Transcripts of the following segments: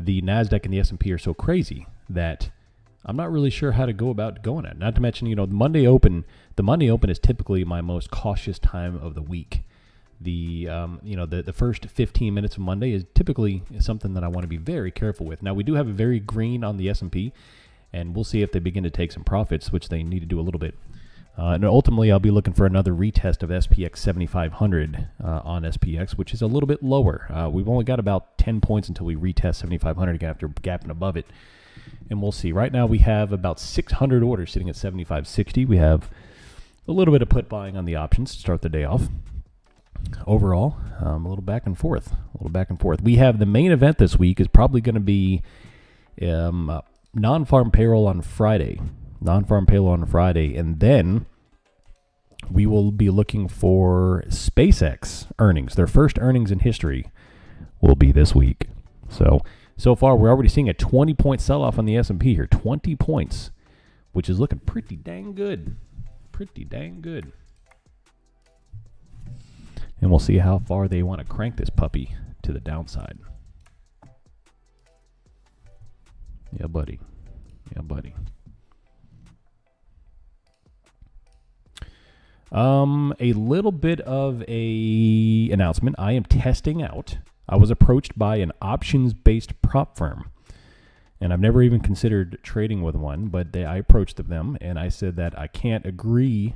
the NASDAQ and the S&P are so crazy that I'm not really sure how to go about going at it. Not to mention, the Monday Open is typically my most cautious time of the week. The first 15 minutes of Monday is typically something that I want to be very careful with. Now, we do have a very green on the S&P, and we'll see if they begin to take some profits, which they need to do a little bit. And ultimately, I'll be looking for another retest of SPX 7500 on SPX, which is a little bit lower. We've only got about 10 points until we retest 7500 again after gapping above it. And we'll see. Right now, we have about 600 orders sitting at 7560. We have a little bit of put buying on the options to start the day off. Overall, a little back and forth. We have the main event this week is probably going to be non-farm payroll on Friday. And then we will be looking for SpaceX earnings. Their first earnings in history will be this week. So far, we're already seeing a 20-point sell-off on the S&P here. 20 points, which is looking pretty dang good. And we'll see how far they want to crank this puppy to the downside. Yeah, buddy. A little bit of a announcement. I am testing out. I was approached by an options-based prop firm, and I've never even considered trading with one, but I approached them, and I said that I can't agree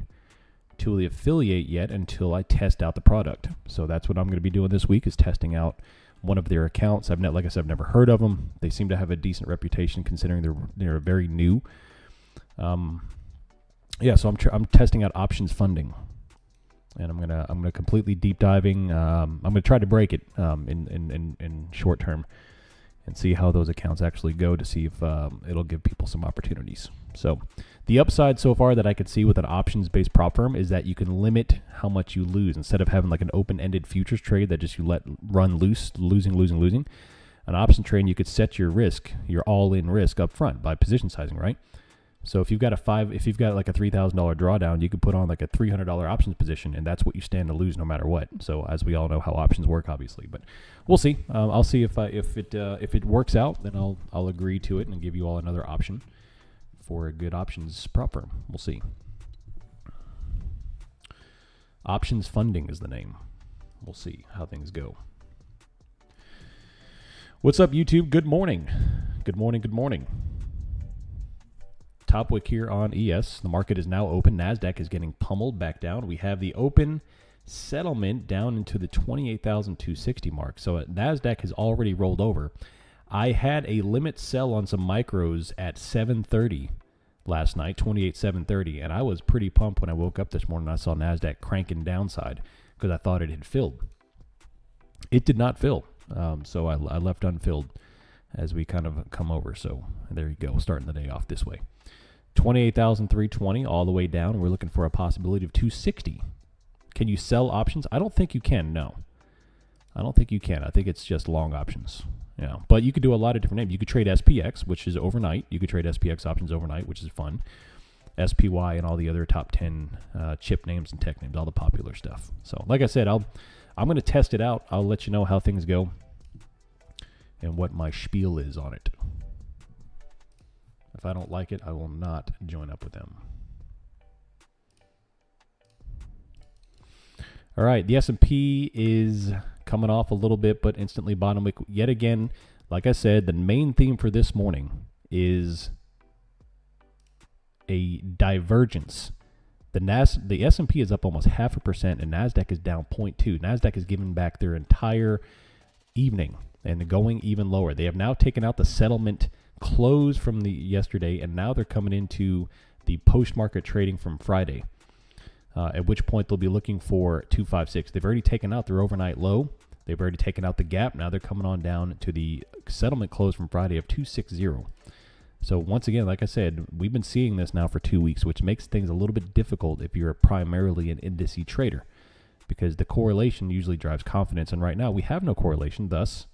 to the affiliate yet until I test out the product. So that's what I'm going to be doing this week, is testing out one of their accounts. Like I said, I've never heard of them. They seem to have a decent reputation considering they're very new. So I'm testing out options funding, and I'm gonna completely deep diving. I'm gonna try to break it in short term, and see how those accounts actually go to see if it'll give people some opportunities. So the upside so far that I could see with an options-based prop firm is that you can limit how much you lose. Instead of having like an open-ended futures trade that just you let run loose, losing. An option trade, you could set your risk, your all-in risk up front by position sizing, right? So if you've got like a $3,000 drawdown, you could put on like a $300 options position, and that's what you stand to lose no matter what. So as we all know how options work, obviously, but we'll see. I'll see if it works out, then I'll agree to it and give you all another option for a good options prop firm. We'll see. Options funding is the name. We'll see how things go. What's up, YouTube? Good morning. Good morning. Top wick here on ES. The market is now open. NASDAQ is getting pummeled back down. We have the open settlement down into the 28,260 mark. So NASDAQ has already rolled over. I had a limit sell on some micros at 7:30 last night, 28,730, and I was pretty pumped when I woke up this morning and I saw NASDAQ cranking downside because I thought it had filled. It did not fill, so I left unfilled as we kind of come over. So there you go, starting the day off this way. 28,320 all the way down. We're looking for a possibility of 260. Can you sell options? I don't think you can, no. I don't think you can. I think it's just long options. Yeah, but you could do a lot of different names. You could trade SPX, which is overnight. You could trade SPX options overnight, which is fun. SPY and all the other top 10 chip names and tech names, all the popular stuff. So like I said, I'm going to test it out. I'll let you know how things go and what my spiel is on it. If I don't like it, I will not join up with them. All right, the S&P is coming off a little bit, but instantly bottom wick yet again. Like I said, the main theme for this morning is a divergence. The S&P is up almost 0.5%, and NASDAQ is down 0.2. NASDAQ has given back their entire evening and going even lower. They have now taken out the settlement close from the yesterday, and now they're coming into the post-market trading from Friday. At which point they'll be looking for 256. They've already taken out their overnight low. They've already taken out the gap. Now they're coming on down to the settlement close from Friday of 260. So once again, like I said, we've been seeing this now for 2 weeks, which makes things a little bit difficult if you're primarily an indice trader, because the correlation usually drives confidence. And right now we have no correlation, thus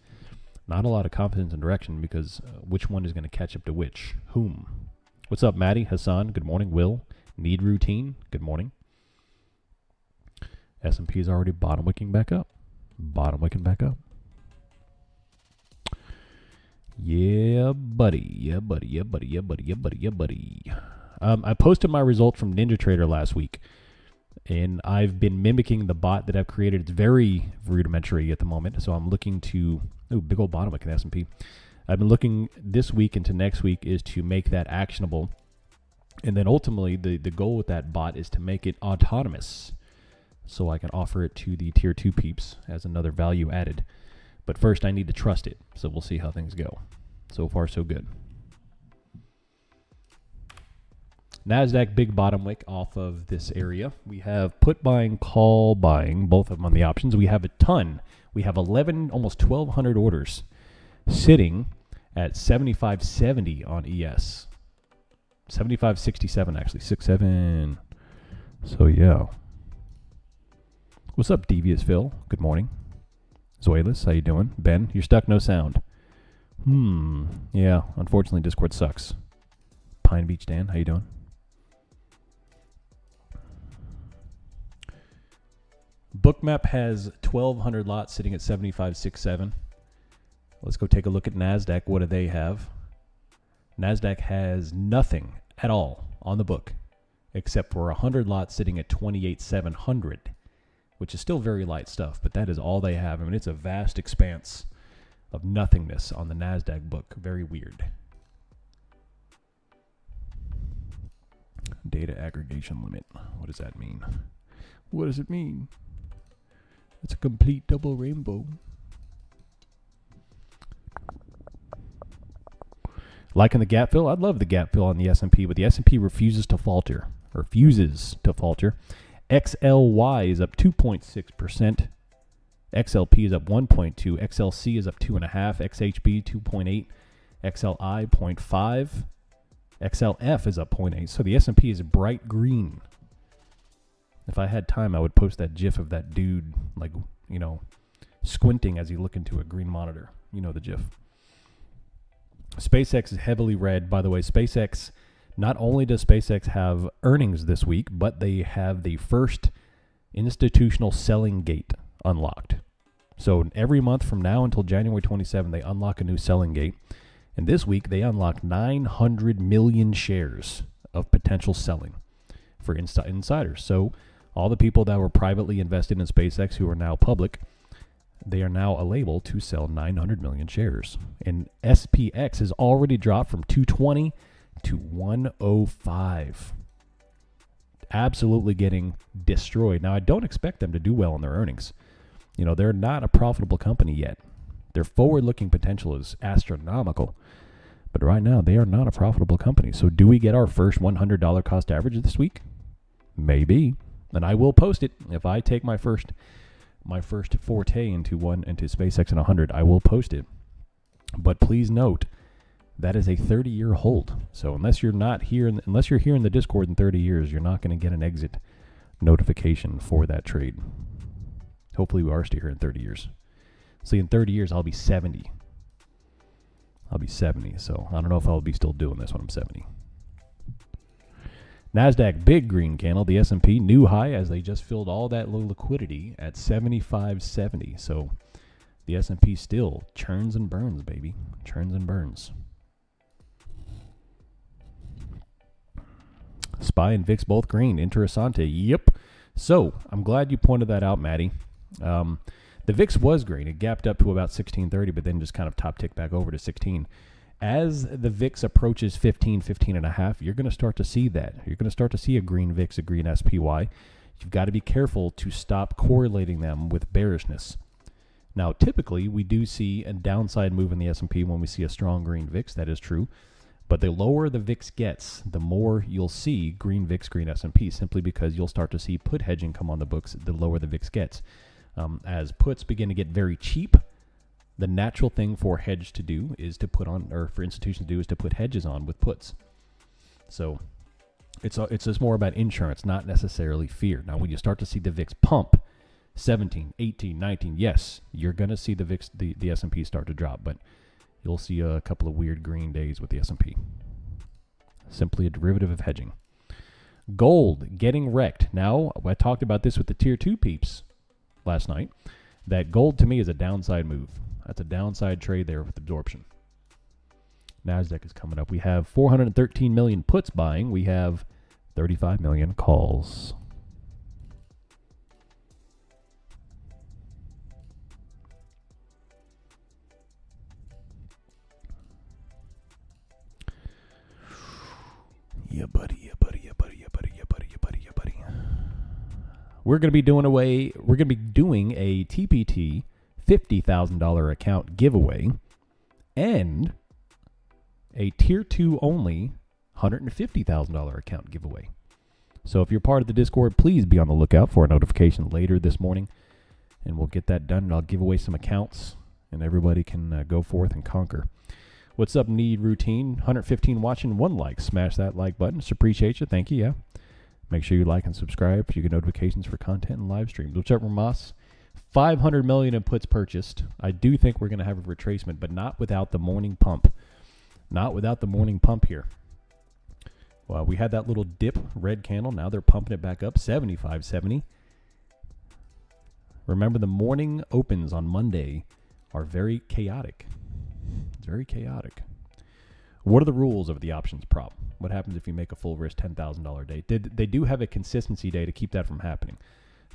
not a lot of confidence in direction, because which one is going to catch up to which? Whom? What's up, Maddie? Hassan, good morning. Will, need routine, good morning. S&P is already bottom wicking back up. Yeah, buddy. Yeah, buddy. Yeah, buddy. Yeah, buddy. Yeah, buddy. Yeah, buddy. I posted my result from NinjaTrader last week, and I've been mimicking the bot that I've created. It's very rudimentary at the moment, so I'm looking to... Oh, big old bottom at the S&P. I've been looking this week into next week is to make that actionable, and then ultimately the goal with that bot is to make it autonomous, so I can offer it to the Tier 2 peeps as another value added. But first, I need to trust it, so we'll see how things go. So far, so good. NASDAQ big bottom wick off of this area. We have put buying, call buying, both of them on the options. We have a ton. We have 11, almost 1,200 orders sitting at 75.70 on ES. 75.67 actually, 67. So yeah. What's up, Devious Phil? Good morning. Zoilus, how you doing? Ben, you're stuck, no sound. Yeah, unfortunately Discord sucks. Pine Beach Dan, how you doing? Bookmap has 1,200 lots sitting at 75.67. Let's go take a look at NASDAQ. What do they have? NASDAQ has nothing at all on the book except for 100 lots sitting at 28,700, which is still very light stuff, but that is all they have. I mean, it's a vast expanse of nothingness on the NASDAQ book. Very weird. Data aggregation limit. What does that mean? What does it mean? It's a complete double rainbow. Liking the gap fill? I'd love the gap fill on the S&P, but the S&P refuses to falter. XLY is up 2.6%. XLP is up 1.2. XLC is up 2.5. XHB 2.8. XLI 0.5. XLF is up 0.8. So the S&P is bright green. If I had time, I would post that GIF of that dude, like, squinting as he look into a green monitor. You know the GIF. SpaceX is heavily red. By the way, SpaceX, not only does SpaceX have earnings this week, but they have the first institutional selling gate unlocked. So every month from now until January 27, they unlock a new selling gate. And this week, they unlocked 900 million shares of potential selling for insiders. So all the people that were privately invested in SpaceX who are now public, they are now able to sell 900 million shares. And SPX has already dropped from 220 to 105. Absolutely getting destroyed. Now, I don't expect them to do well on their earnings. They're not a profitable company yet. Their forward-looking potential is astronomical. But right now, they are not a profitable company. So do we get our first $100 cost average this week? Maybe. And I will post it. If I take my first forte into SpaceX and 100, I will post it. But please note, that is a 30-year hold. So unless you're here in the Discord in 30 years, you're not going to get an exit notification for that trade. Hopefully we are still here in 30 years. See, in 30 years, I'll be 70. So I don't know if I'll be still doing this when I'm 70. NASDAQ, big green candle. The S&P, new high as they just filled all that low liquidity at 75.70. So the S&P still churns and burns, baby. Churns and burns. SPY and VIX both green. Interessante. Yep. So I'm glad you pointed that out, Maddie. The VIX was green. It gapped up to about 1630, but then just kind of top ticked back over to 16. As the VIX approaches 15 and a half, you're going to start to see that. You're going to start to see a green VIX, a green SPY. You've got to be careful to stop correlating them with bearishness. Now, typically, we do see a downside move in the S&P when we see a strong green VIX. That is true. But the lower the VIX gets, the more you'll see green VIX, green S&P, simply because you'll start to see put hedging come on the books the lower the VIX gets. As puts begin to get very cheap, the natural thing for hedge to do is to put on, or for institutions to do, is to put hedges on with puts. So it's just more about insurance, not necessarily fear. Now, when you start to see the VIX pump 17, 18, 19, yes, you're going to see the VIX, the S&P start to drop, but you'll see a couple of weird green days with the S&P. Simply a derivative of hedging. Gold getting wrecked. Now, I talked about this with the Tier 2 peeps last night, that gold to me is a downside move. That's a downside trade there with absorption. NASDAQ is coming up. We have 413 million puts buying. We have 35 million calls. Yeah, buddy, yeah, buddy, yeah, buddy, yeah, buddy, yeah, buddy, yeah, buddy, yeah, buddy. We're going to be doing a TPT $50,000 account giveaway and a tier 2 only $150,000 account giveaway. So if you're part of the Discord, please be on the lookout for a notification later this morning, and we'll get that done, and I'll give away some accounts, and everybody can go forth and conquer. What's up, Need Routine? 115 watching, 1 like. Smash that like button. Just appreciate you. Thank you, yeah. Make sure you like and subscribe so you get notifications for content and live streams. What's up, Ramas? 500 million in puts purchased. I do think we're going to have a retracement, but not without the morning pump. Not without the morning pump here. Well, we had that little dip, red candle. Now they're pumping it back up, 75.70. Remember, the morning opens on Monday are very chaotic. It's very chaotic. What are the rules of the options prop? What happens if you make a full risk $10,000 day? They do have a consistency day to keep that from happening.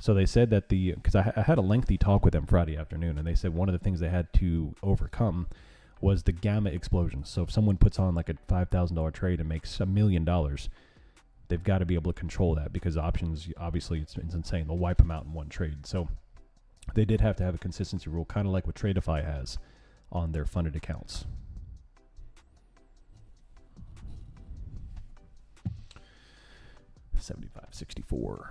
So they said that because I had a lengthy talk with them Friday afternoon, and they said one of the things they had to overcome was the gamma explosion. So if someone puts on like a $5,000 trade and makes $1 million, they've got to be able to control that, because options, obviously, it's insane. They'll wipe them out in one trade. So they did have to have a consistency rule, kind of like what TRADIFY has on their funded accounts. $75.64.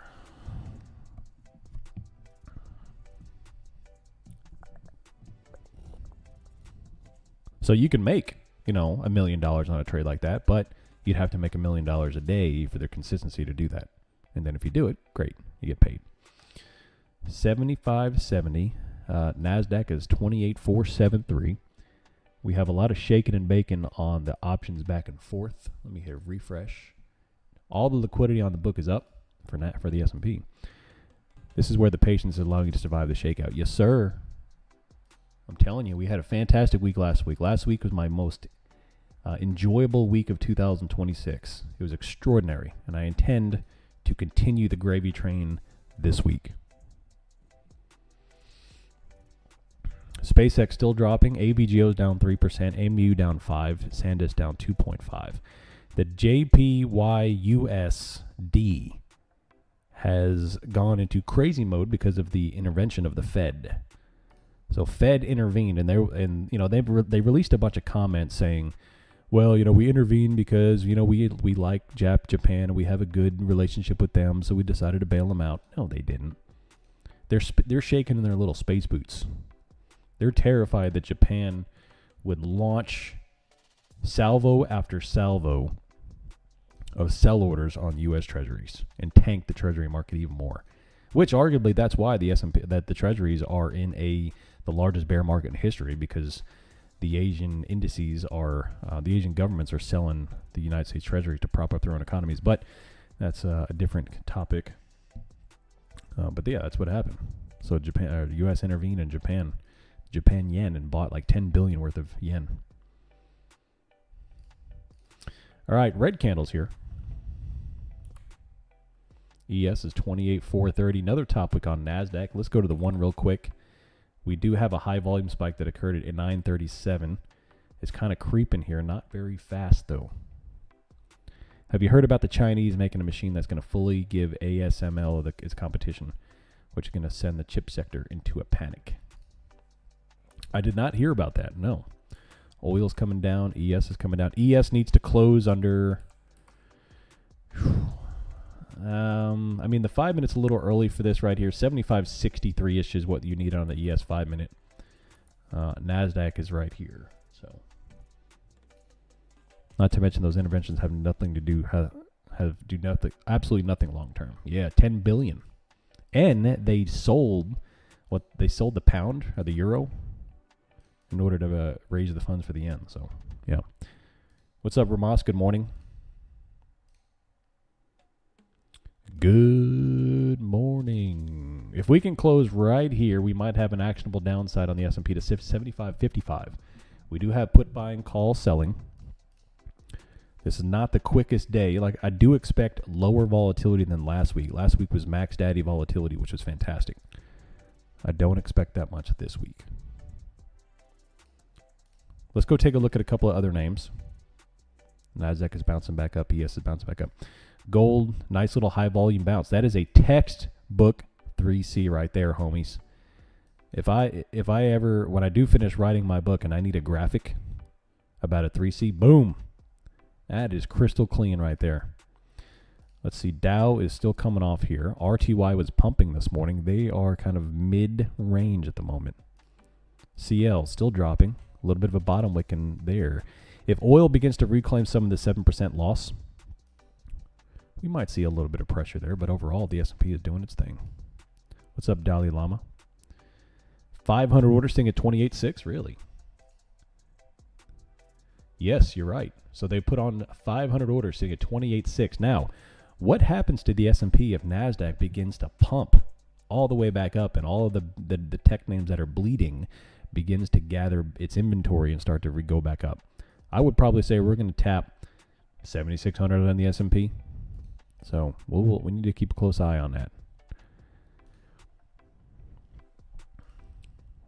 So you can make, $1 million on a trade like that, but you'd have to make $1 million a day for their consistency to do that. And then if you do it, great, you get paid. 75.70. NASDAQ is 28,473. We have a lot of shaking and baking on the options back and forth. Let me hit a refresh. All the liquidity on the book is up for the S&P. This is where the patience is allowing you to survive the shakeout. Yes, sir. I'm telling you, we had a fantastic week last week. Last week was my most enjoyable week of 2026. It was extraordinary, and I intend to continue the gravy train this week. SpaceX still dropping. AVGO is down 3%. AMU down 5%. SanDisk down 2.5%. The JPYUSD has gone into crazy mode because of the intervention of the Fed. So Fed intervened, and they released a bunch of comments saying, well, we intervened because we like Japan and we have a good relationship with them, so we decided to bail them out. No, they didn't. They're shaking in their little space boots. They're terrified that Japan would launch salvo after salvo of sell orders on U.S. Treasuries and tank the Treasury market even more. Which arguably that's why the S&P, that the Treasuries are in the largest bear market in history, because the Asian indices are the Asian governments are selling the United States Treasury to prop up their own economies. But that's a different topic. But yeah, that's what happened. So U.S. intervened in Japan yen, and bought like 10 billion worth of yen. All right, red candles here. ES is 28,430. Another topic on NASDAQ. Let's go to the one real quick. We do have a high volume spike that occurred at 937. It's kind of creeping here, not very fast though. Have you heard about the Chinese making a machine that's going to fully give ASML its competition, which is going to send the chip sector into a panic? I did not hear about that, no. Oil's coming down. ES is coming down. ES needs to close under... the 5 minutes a little early for this right here. 75.63-ish is what you need on the ES 5 minute. NASDAQ is right here. So, not to mention those interventions have nothing to do, do nothing, absolutely nothing long term. Yeah, 10 billion. And they sold the pound or the euro in order to raise the funds for the yen. So, yeah. What's up, Ramas? Good morning. Good morning. If we can close right here, we might have an actionable downside on the S&P to 75.55. We do have put buying, call selling. This is not the quickest day. Like, I do expect lower volatility than last week. Last week was max daddy volatility, which was fantastic. I don't expect that much this week. Let's go take a look at a couple of other names. Nasdaq is bouncing back up. ES is bouncing back up. Gold, nice little high volume bounce. That is a textbook 3C right there, homies. If I ever, when I do finish writing my book and I need a graphic about a 3C, boom. That is crystal clean right there. Let's see. Dow is still coming off here. RTY was pumping this morning. They are kind of mid-range at the moment. CL still dropping. A little bit of a bottom wick in there. If oil begins to reclaim some of the 7% loss, we might see a little bit of pressure there, but overall the S&P is doing its thing. What's up, Dalai Lama? 500 orders sitting at 28.6, really? Yes, you're right. So they put on 500 orders sitting at 28.6. Now, what happens to the S&P if Nasdaq begins to pump all the way back up and all of the tech names that are bleeding begins to gather its inventory and start to go back up? I would probably say we're going to tap 7,600 on the S&P. So we need to keep a close eye on that.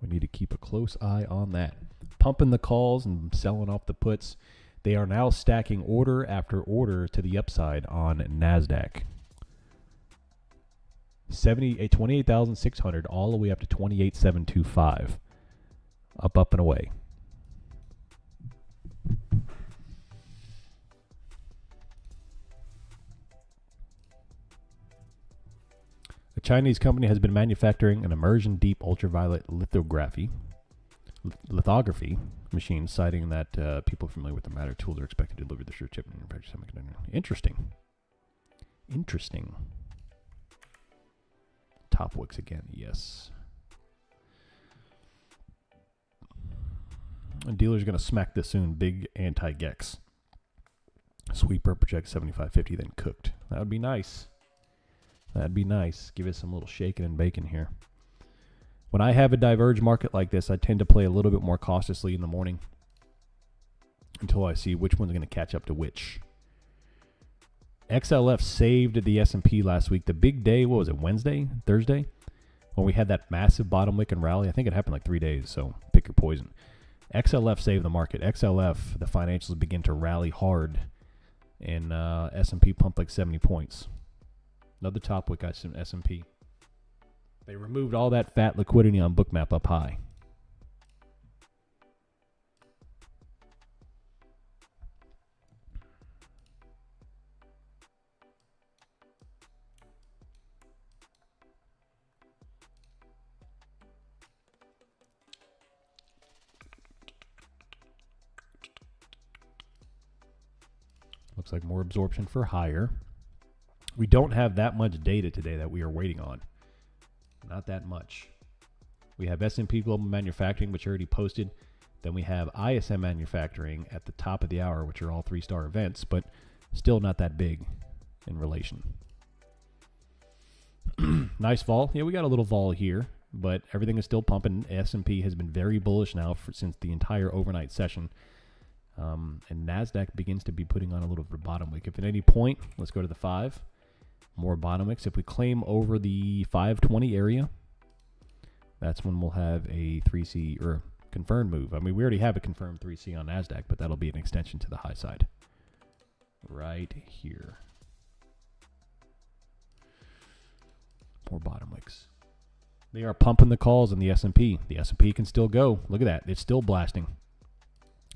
We need to keep a close eye on that. Pumping the calls and selling off the puts. They are now stacking order after order to the upside on NASDAQ. 28,600 all the way up to 28,725. Up and away. A Chinese company has been manufacturing an immersion deep ultraviolet lithography machine, citing that people familiar with the Matter tools are expected to deliver the sure chip and manufacture semiconductor. Interesting. Top wicks again, yes. A dealer's going to smack this soon. Big anti-gex. Sweeper projects 75.50, then cooked. That would be nice. That'd be nice. Give it some little shaking and baking here. When I have a diverge market like this, I tend to play a little bit more cautiously in the morning until I see which one's going to catch up to which. XLF saved the S&P last week. The big day, what was it, Thursday? When we had that massive bottom wick and rally. I think it happened like 3 days, so pick your poison. XLF saved the market. XLF, the financials begin to rally hard, and S&P pumped like 70 points. Another top wick got some S&P. They removed all that fat liquidity on Bookmap up high. Looks like more absorption for higher. We don't have that much data today that we are waiting on. Not that much. We have S&P Global Manufacturing, which already posted. Then we have ISM Manufacturing at the top of the hour, which are all 3-star events, but still not that big in relation. Nice vol. Yeah, we got a little vol here, but everything is still pumping. S&P has been very bullish now since the entire overnight session. And NASDAQ begins to be putting on a little bit of bottom wick. If at any point, let's go to the 5. More bottom wicks. If we claim over the 520 area, that's when we'll have a 3C or confirmed move. I mean, we already have a confirmed 3C on NASDAQ, but that'll be an extension to the high side. Right here. More bottom wicks. They are pumping the calls in the S&P. The S&P can still go. Look at that. It's still blasting.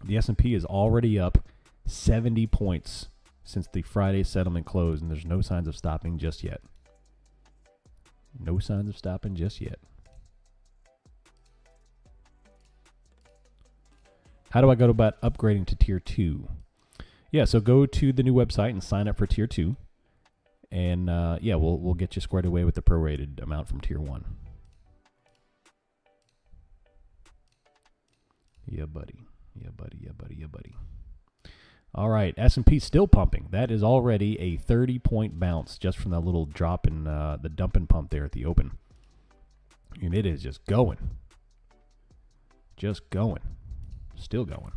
The S&P is already up 70 points since the Friday settlement closed, and there's no signs of stopping just yet. No signs of stopping just yet. How do I go about upgrading to Tier 2? Yeah, so go to the new website and sign up for Tier 2. And, yeah, we'll get you squared away with the prorated amount from Tier 1. Yeah, buddy. Yeah, buddy. Yeah, buddy. Yeah, buddy. All right, S&P still pumping. That is already a 30-point bounce just from that little drop in the dump and pump there at the open. And it is just going. Just going. Still going.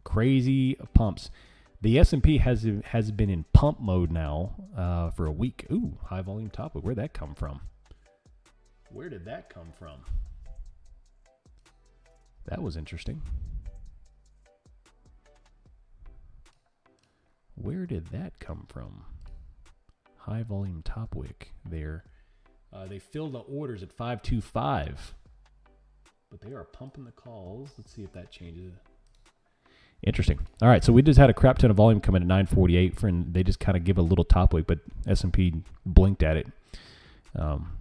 Crazy pumps. The S&P has been in pump mode now for a week. Ooh, high volume topic. Where'd that come from? Where did that come from? That was interesting. Where did that come from? High volume top wick there. They filled the orders at 525, but they are pumping the calls. Let's see if that changes. Interesting. All right, so we just had a crap ton of volume come in at 948, and they just kind of give a little top wick, but S&P blinked at it.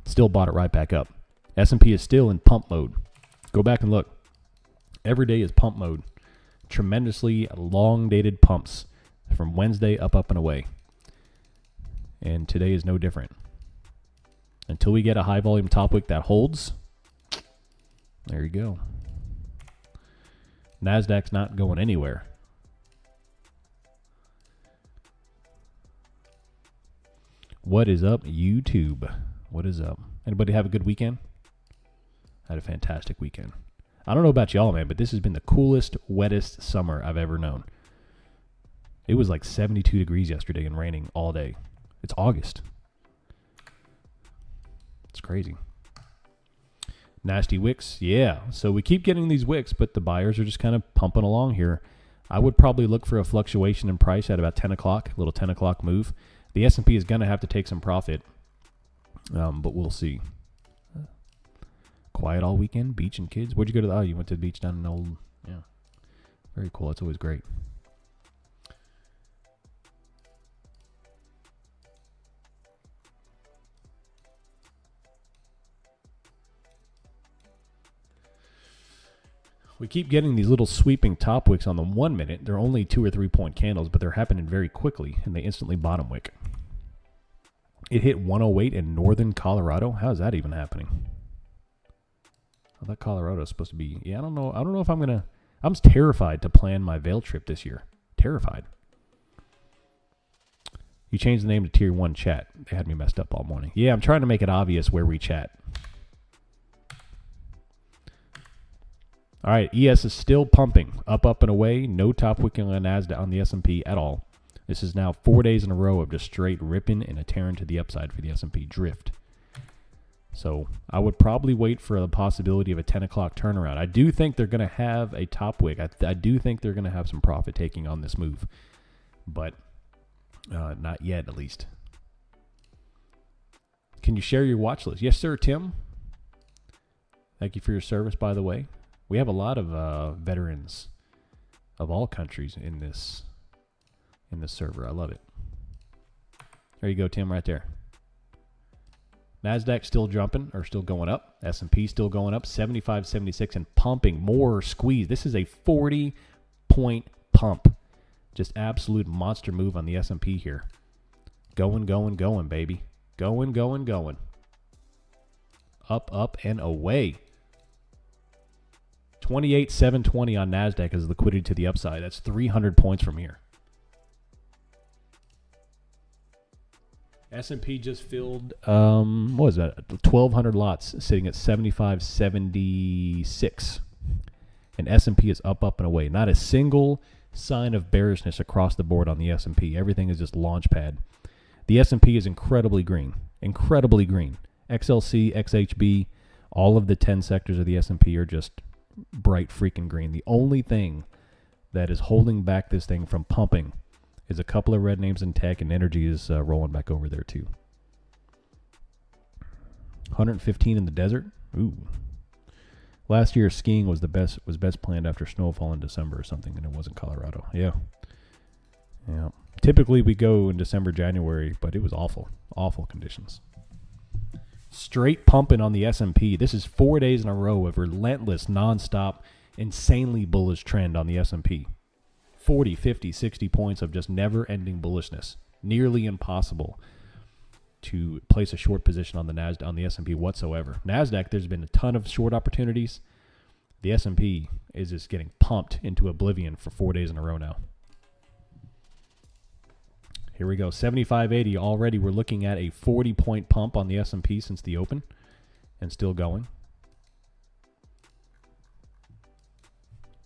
Still bought it right back up. S&P is still in pump mode. Go back and look. Every day is pump mode. Tremendously long-dated pumps from Wednesday up, and away. And today is no different. Until we get a high-volume top wick that holds, there you go. NASDAQ's not going anywhere. What is up, YouTube? What is up? Anybody have a good weekend? I had a fantastic weekend. I don't know about y'all, man, but this has been the coolest, wettest summer I've ever known. It was like 72 degrees yesterday and raining all day. It's August. It's crazy. Nasty wicks, yeah. So we keep getting these wicks, but the buyers are just kind of pumping along here. I would probably look for a fluctuation in price at about 10 o'clock, a little 10 o'clock move. The S&P is going to have to take some profit, but we'll see. Quiet all weekend, beach and kids. Where'd you go to? Oh, you went to the beach down in Old. Yeah, very cool. That's always great. We keep getting these little sweeping top wicks on the 1 minute. They're only 2 or 3 point candles, but they're happening very quickly, and they instantly bottom wick. It hit 108 in northern Colorado. How is that even happening? I thought Colorado is supposed to be. Yeah, I don't know. I don't know if I'm gonna. I'm terrified to plan my Vail trip this year. Terrified. You changed the name to Tier 1 Chat. They had me messed up all morning. Yeah, I'm trying to make it obvious where we chat. All right, ES is still pumping up and away. No top wicking on NASDAQ on the S&P at all. This is now 4 days in a row of just straight ripping and a tearing to the upside for the S&P drift. So I would probably wait for the possibility of a 10 o'clock turnaround. I do think they're going to have a top wick. I do think they're going to have some profit taking on this move, but not yet at least. Can you share your watch list? Yes, sir, Tim. Thank you for your service, by the way. We have a lot of veterans of all countries in this server. I love it. There you go, Tim, right there. NASDAQ still jumping or still going up. S&P still going up, 75, 76, and pumping more squeeze. This is a 40-point pump. Just absolute monster move on the S&P here. Going, baby. Going. Up, and away. 28,720 on NASDAQ as liquidity to the upside. That's 300 points from here. S&P just filled, what was that? 1,200 lots sitting at 75.76. And S&P is up, and away. Not a single sign of bearishness across the board on the S&P. Everything is just launch pad. The S&P is incredibly green. Incredibly green. XLC, XHB, all of the 10 sectors of the S&P are just bright freaking green. The only thing that is holding back this thing from pumping is a couple of red names in tech, and energy is rolling back over there too. 115 in the desert. Ooh. Last year skiing was best planned after snowfall in December or something, and it wasn't Colorado. Yeah. Typically we go in December, January, but it was awful conditions. Straight pumping on the S&P. This is 4 days in a row of relentless, nonstop, insanely bullish trend on the S&P. 40, 50, 60 points of just never-ending bullishness. Nearly impossible to place a short position on the NASDAQ, on the S&P whatsoever. NASDAQ, there's been a ton of short opportunities. The S&P is just getting pumped into oblivion for 4 days in a row now. Here we go, 75.80 already. We're looking at a 40-point pump on the S&P since the open, and still going.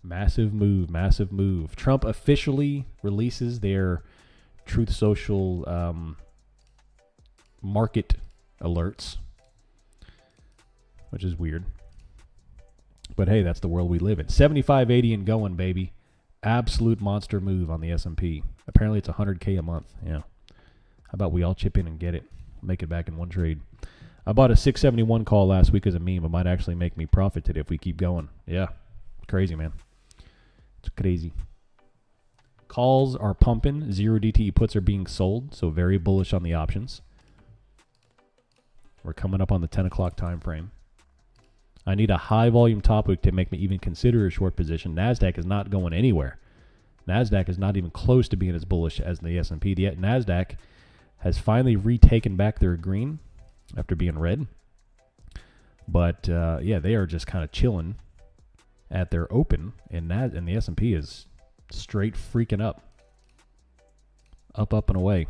Massive move, massive move. Trump officially releases their Truth Social market alerts, which is weird. But hey, that's the world we live in. 75.80 and going, baby. Absolute monster move on the S&P. Apparently it's 100K a month. Yeah. How about we all chip in and get it? Make it back in one trade. I bought a 671 call last week as a meme. It might actually make me profit today if we keep going. Yeah. Crazy, man. It's crazy. Calls are pumping. 0 DTE puts are being sold. So very bullish on the options. We're coming up on the 10 o'clock time frame. I need a high volume top wick to make me even consider a short position. NASDAQ is not going anywhere. NASDAQ is not even close to being as bullish as the S&P. The NASDAQ has finally retaken back their green after being red. But, yeah, they are just kind of chilling at their open. And the S&P is straight freaking up. Up, and away.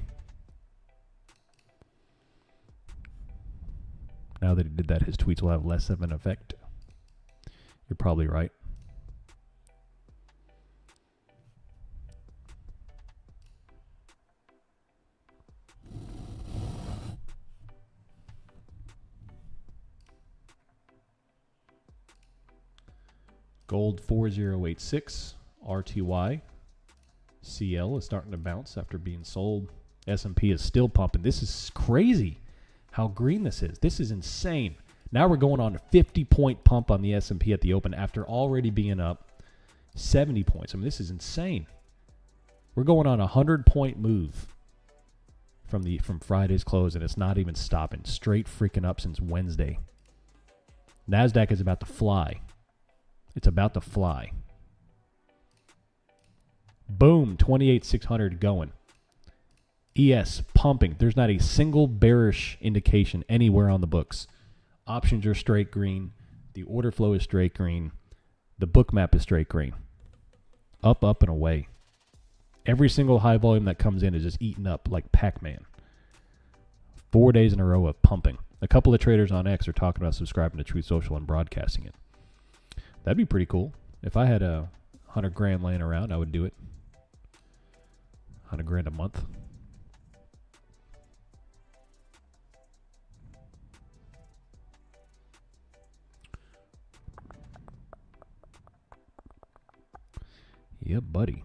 Now that he did that, his tweets will have less of an effect. You're probably right. Gold 4086, RTY. CL is starting to bounce after being sold. S&P is still pumping. This is crazy how green this is. This is insane. Now we're going on a 50-point pump on the S&P at the open after already being up 70 points. I mean, this is insane. We're going on a 100-point move from Friday's close, and it's not even stopping. Straight freaking up since Wednesday. NASDAQ is about to fly. It's about to fly. Boom, 28,600 going. ES pumping. There's not a single bearish indication anywhere on the books. Options are straight green. The order flow is straight green. The book map is straight green. Up, and away. Every single high volume that comes in is just eaten up like Pac-Man. 4 days in a row of pumping. A couple of traders on X are talking about subscribing to Truth Social and broadcasting it. That'd be pretty cool. If I had a 100 grand laying around, I would do it. 100 grand a month. Yep, buddy.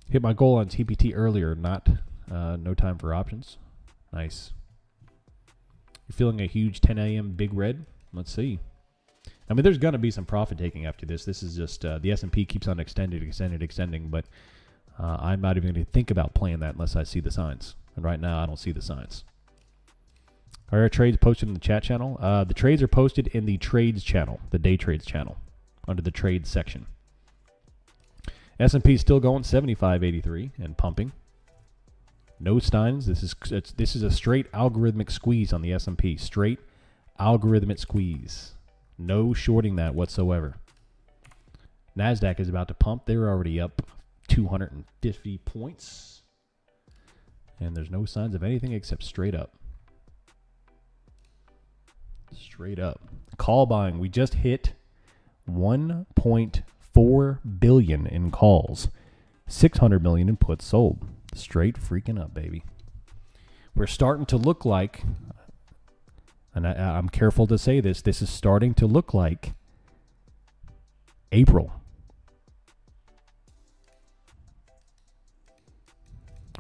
Hit my goal on TPT earlier, not no time for options. Nice. You're feeling a huge 10 a.m. big red? Let's see. I mean, there's going to be some profit taking after this. This is just the S&P keeps on extending, but I'm not even going to think about playing that unless I see the signs. And right now, I don't see the signs. Are our trades posted in the chat channel? The trades are posted in the trades channel, the day trades channel, under the trades section. S&P is still going 75.83 and pumping. No signs. This is a straight algorithmic squeeze on the S&P. Straight algorithmic squeeze. No shorting that whatsoever. NASDAQ is about to pump. They're already up 250 points. And there's no signs of anything except straight up. Straight up. Call buying. We just hit 1.4 billion in calls. 600 million in puts sold. Straight freaking up, baby. We're starting to look like, and I'm careful to say this is starting to look like April.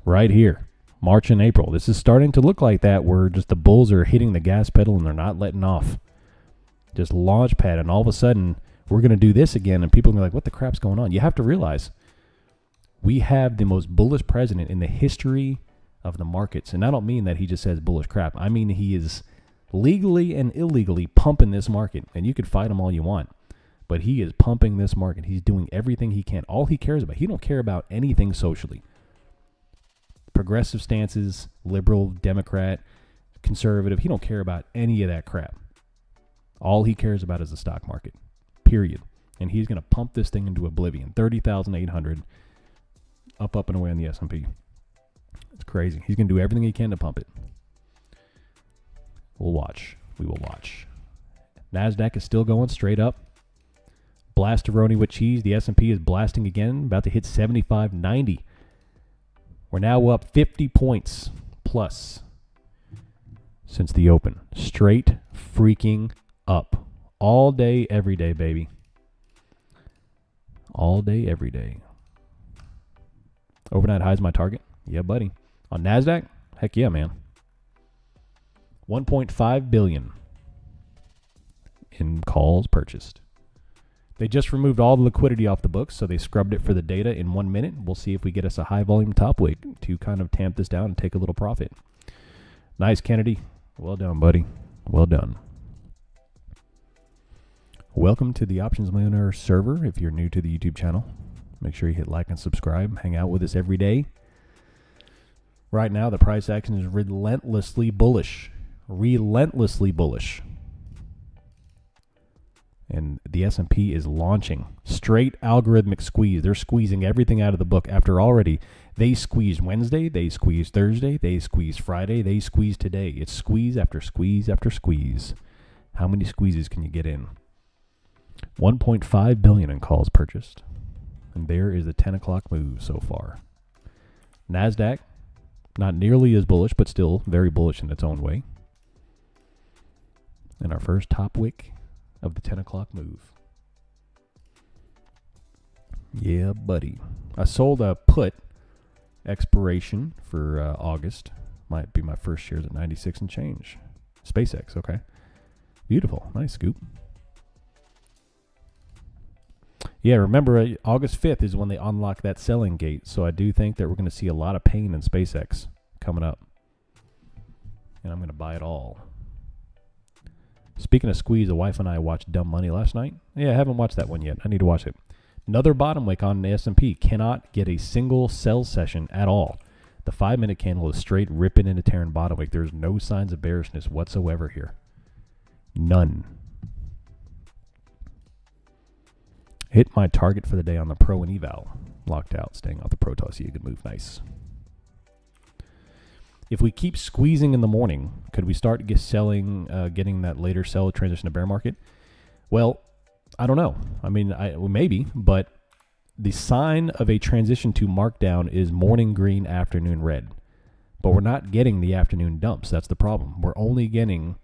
Right here. March and April. This is starting to look like that, where just the bulls are hitting the gas pedal and they're not letting off. Just launch pad, and all of a sudden we're going to do this again, and people are going to be like, what the crap's going on? You have to realize we have the most bullish president in the history of the markets. And I don't mean that he just says bullish crap. I mean he is legally and illegally pumping this market. And you could fight him all you want, but he is pumping this market. He's doing everything he can. All he cares about. He don't care about anything socially. Progressive stances, liberal, Democrat, conservative. He don't care about any of that crap. All he cares about is the stock market, period. And he's going to pump this thing into oblivion. 30,800. Up, up, and away on the S&P. It's crazy. He's going to do everything he can to pump it. We'll watch. We will watch. NASDAQ is still going straight up. Blastaroni with cheese. The S&P is blasting again, about to hit 75.90. We're now up 50 points plus since the open. Straight freaking up. All day, every day, baby. All day, every day. Overnight high's my target. Yeah, buddy. On NASDAQ? Heck yeah, man. 1.5 billion in calls purchased. They just removed all the liquidity off the books, so they scrubbed it for the data in 1 minute. We'll see if we get us a high volume top wick to kind of tamp this down and take a little profit. Nice, Kennedy. Well done, buddy. Well done. Welcome to the Options Millionaire server. If you're new to the YouTube channel, make sure you hit like and subscribe. Hang out with us every day. Right now, the price action is relentlessly bullish. Relentlessly bullish. And the S&P is launching. Straight algorithmic squeeze. They're squeezing everything out of the book after already they squeezed Wednesday, they squeezed Thursday, they squeezed Friday, they squeezed today. It's squeeze after squeeze after squeeze. How many squeezes can you get in? 1.5 billion in calls purchased. And there is the 10 o'clock move so far. NASDAQ, not nearly as bullish, but still very bullish in its own way. And our first top wick of the 10 o'clock move. Yeah, buddy. I sold a put expiration for August. Might be my first shares at 96 and change. SpaceX, okay. Beautiful. Nice scoop. Yeah, remember, August 5th is when they unlock that selling gate. So I do think that we're going to see a lot of pain in SpaceX coming up. And I'm going to buy it all. Speaking of squeeze, the wife and I watched Dumb Money last night. Yeah, I haven't watched that one yet. I need to watch it. Another bottom wick on the S&P. Cannot get a single sell session at all. The 5-minute candle is straight ripping into tearing bottom wick. There's no signs of bearishness whatsoever here. None. Hit my target for the day on the Pro and Eval. Locked out, staying off the Pro toss. You could move nice. If we keep squeezing in the morning, could we start selling, getting that later sell transition to bear market? Well, I don't know. I mean, maybe, but the sign of a transition to markdown is morning green, afternoon red. But we're not getting the afternoon dumps. That's the problem. We're only getting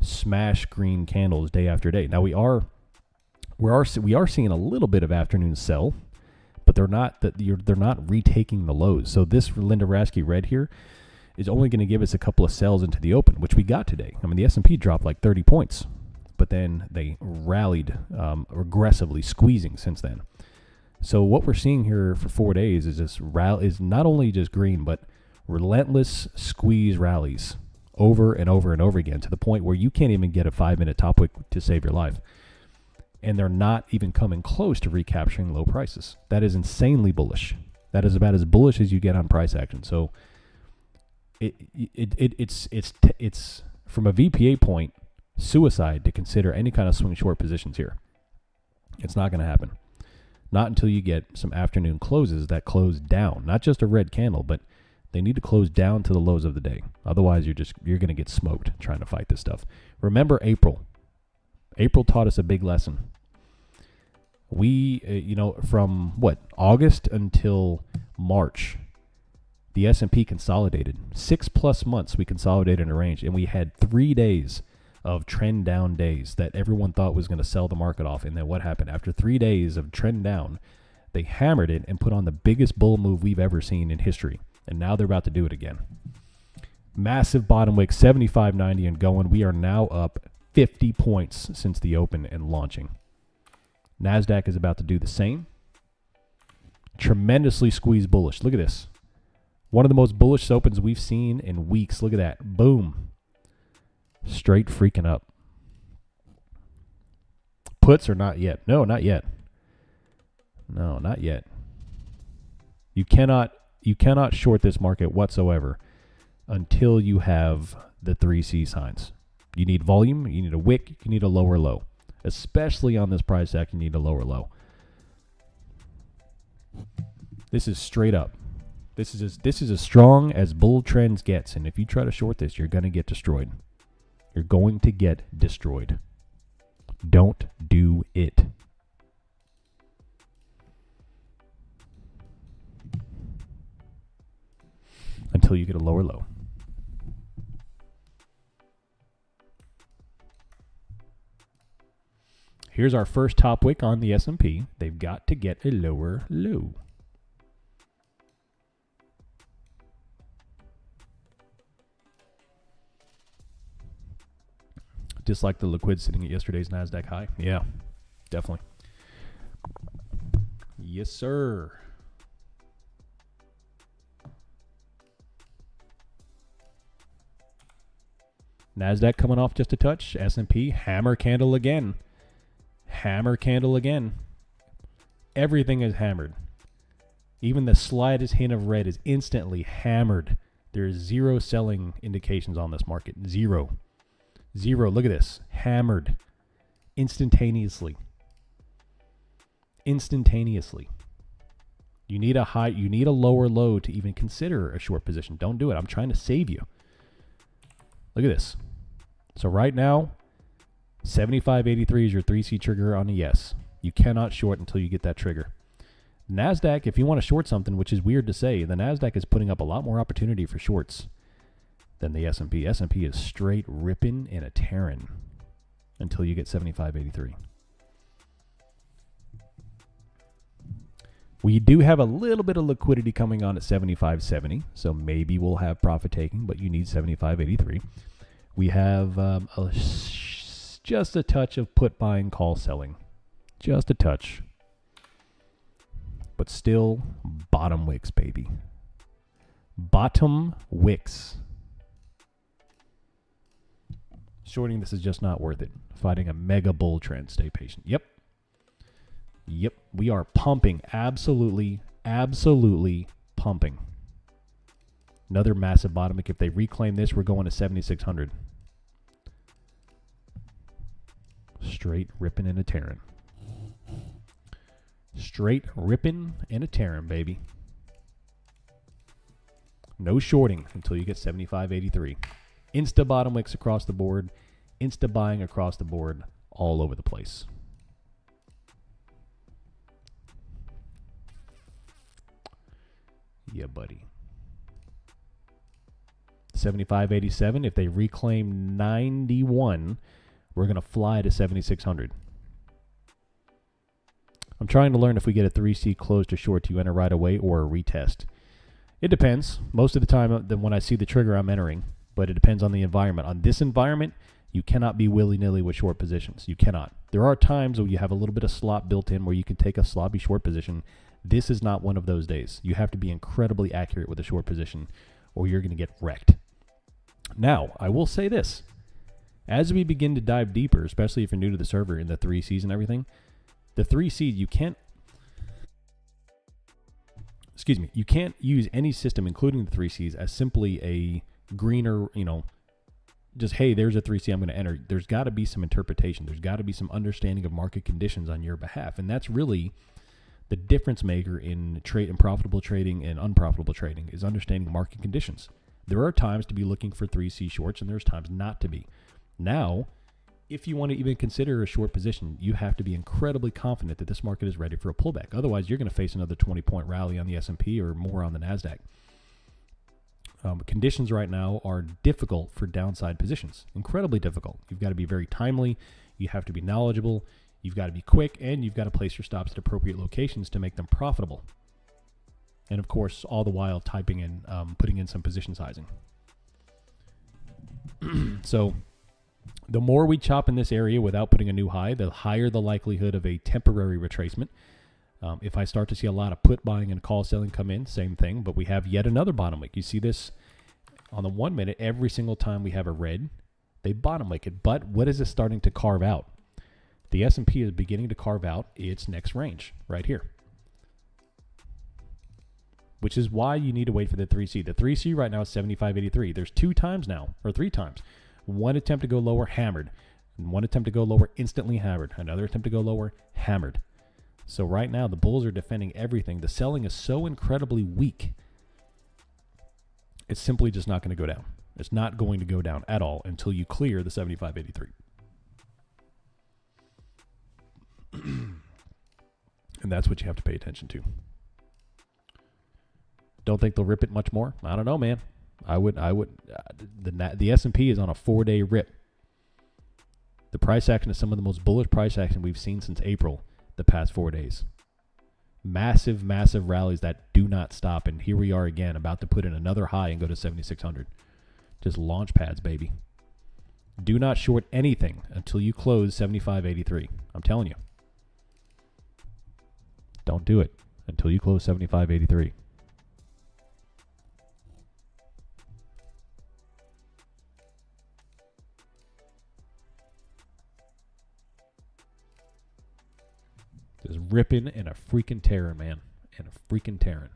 smash green candles day after day. Now we are seeing a little bit of afternoon sell, but they're not retaking the lows. So this Linda Rasky red here is only going to give us a couple of sells into the open, which we got today. I mean, the S&P dropped like 30 points, but then they rallied aggressively, squeezing since then. So what we're seeing here for 4 days is is not only just green, but relentless squeeze rallies over and over and over again, to the point where you can't even get a 5-minute top wick to save your life. And they're not even coming close to recapturing low prices. That is insanely bullish. That is about as bullish as you get on price action. So it's from a VPA point, suicide to consider any kind of swing short positions here. It's not going to happen. Not until you get some afternoon closes that close down, not just a red candle, but they need to close down to the lows of the day. Otherwise, you're going to get smoked trying to fight this stuff. Remember April. April taught us a big lesson. We, from August until March, the S&P consolidated. 6+ months we consolidated in a range, and we had 3 days of trend down days that everyone thought was going to sell the market off. And then what happened? After 3 days of trend down, they hammered it and put on the biggest bull move we've ever seen in history. And now they're about to do it again. Massive bottom wick, 75.90 and going. We are now up 50 points since the open and launching. NASDAQ is about to do the same. Tremendously squeezed bullish. Look at this. One of the most bullish opens we've seen in weeks. Look at that. Boom. Straight freaking up. Puts or not yet? No, not yet. No, not yet. You cannot short this market whatsoever until you have the 3C signs. You need volume, you need a wick, you need a lower low. Especially on this price action, you need a lower low. This is straight up. This is as strong as bull trends gets, and if you try to short this, you're going to get destroyed. You're going to get destroyed. Don't do it. Until you get a lower low. Here's our first top wick on the S&P. They've got to get a lower low. Just like the liquid sitting at yesterday's NASDAQ high. Yeah, definitely. Yes, sir. NASDAQ coming off just a touch. S&P, hammer candle again. Hammer candle again. Everything is hammered. Even the slightest hint of red is instantly hammered. There's zero selling indications on this market. Zero. Zero. Look at this. Hammered. Instantaneously. Instantaneously. You need a high, you need a lower low to even consider a short position. Don't do it. I'm trying to save you. Look at this. So right now, 75.83 is your 3C trigger on a yes. You cannot short until you get that trigger. NASDAQ, if you want to short something, which is weird to say, the NASDAQ is putting up a lot more opportunity for shorts than the S&P. S&P is straight ripping and a tearing until you get 75.83. We do have a little bit of liquidity coming on at 75.70, so maybe we'll have profit taking, but you need 75.83. We have just a touch of put buying, call selling. Just a touch. But still bottom wicks, baby. Bottom wicks. Shorting this is just not worth it. Fighting a mega bull trend. Stay patient. Yep. Yep. We are pumping. Absolutely, absolutely pumping. Another massive bottom wick. If they reclaim this, we're going to 7,600. Straight ripping and a tearing. Straight ripping and a tearing, baby. No shorting until you get 75.83. Insta bottom wicks across the board. Insta buying across the board. All over the place. Yeah, buddy. 75.87. If they reclaim 91, we're going to fly to 7,600. I'm trying to learn if we get a 3C close to short, do you enter right away or a retest? It depends. Most of the time, when I see the trigger, I'm entering. But it depends on the environment. On this environment, you cannot be willy-nilly with short positions. You cannot. There are times where you have a little bit of slop built in where you can take a sloppy short position. This is not one of those days. You have to be incredibly accurate with a short position or you're going to get wrecked. Now, I will say this. As we begin to dive deeper, especially if you're new to the server in the 3Cs and everything, the 3C, you can't use any system, including the 3Cs, as simply a greener, just, hey, there's a 3C I'm going to enter. There's got to be some interpretation. There's got to be some understanding of market conditions on your behalf. And that's really the difference maker in profitable trading and unprofitable trading is understanding market conditions. There are times to be looking for 3C shorts and there's times not to be. Now, if you want to even consider a short position, you have to be incredibly confident that this market is ready for a pullback. Otherwise, you're going to face another 20-point rally on the S&P or more on the NASDAQ. Conditions right now are difficult for downside positions, incredibly difficult. You've got to be very timely. You have to be knowledgeable. You've got to be quick, and you've got to place your stops at appropriate locations to make them profitable. And of course, all the while putting in some position sizing. So the more we chop in this area without putting a new high, the higher the likelihood of a temporary retracement. If I start to see a lot of put buying and call selling come in, same thing, but we have yet another bottom wick. You see this on the 1 minute, every single time we have a red, they bottom wick it. But what is this starting to carve out? The S&P is beginning to carve out its next range right here, which is why you need to wait for the 3C. The 3C right now is 75.83. There's 2 times now, or 3 times. One attempt to go lower, hammered. And one attempt to go lower, instantly hammered. Another attempt to go lower, hammered. So right now, the bulls are defending everything. The selling is so incredibly weak. It's simply just not going to go down. It's not going to go down at all until you clear the 75.83. And that's what you have to pay attention to. Don't think they'll rip it much more? I don't know, man. I would. The S&P is on a 4-day rip. The price action is some of the most bullish price action we've seen since April, the past 4 days. Massive, massive rallies that do not stop. And here we are again, about to put in another high and go to 7,600. Just launch pads, baby. Do not short anything until you close 75.83. I'm telling you. Don't do it until you close 75.83. Just ripping and a freaking tearing, man. And a freaking tearing.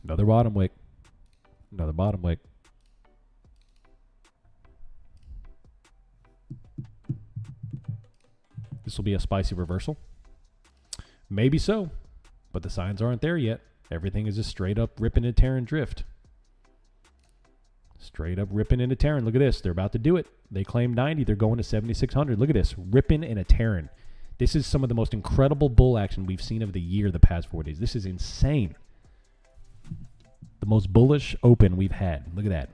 Another bottom wick. Another bottom wick. This will be a spicy reversal. Maybe so, but the signs aren't there yet. Everything is just straight up ripping and tearing drift. Straight up ripping and a tearing. Look at this. They're about to do it. They claim 90. They're going to 7,600. Look at this. Ripping and a tearing. This is some of the most incredible bull action we've seen of the year the past 4 days. This is insane. The most bullish open we've had. Look at that.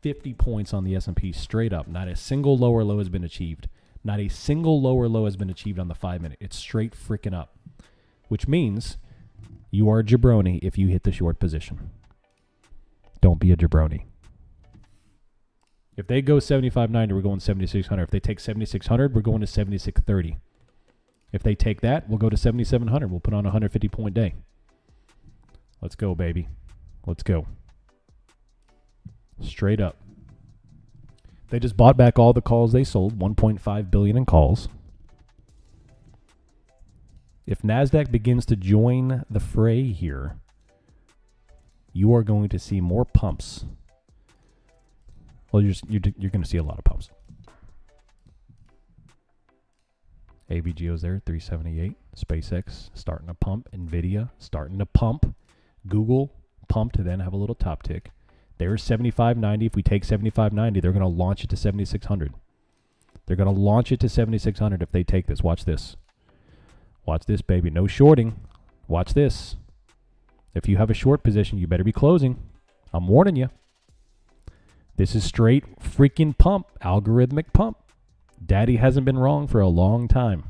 50 points on the S&P straight up. Not a single lower low has been achieved. Not a single lower low has been achieved on the 5-minute. It's straight freaking up. Which means you are a jabroni if you hit the short position. Don't be a jabroni. If they go 75.90, we're going 7,600. If they take 7,600, we're going to 7,630. If they take that, we'll go to 7,700. We'll put on a 150-point day. Let's go, baby. Let's go. Straight up. They just bought back all the calls they sold, $1.5 billion in calls. If NASDAQ begins to join the fray here, you are going to see more pumps. Well, you're going to see a lot of pumps. AVGO's there, 378. SpaceX starting to pump. NVIDIA starting to pump. Google pumped to then have a little top tick. There's 75.90. If we take 75.90, they're going to launch it to 7,600. They're going to launch it to 7,600 if they take this. Watch this. Watch this, baby. No shorting. Watch this. If you have a short position, you better be closing. I'm warning you. This is straight freaking pump. Algorithmic pump. Daddy hasn't been wrong for a long time.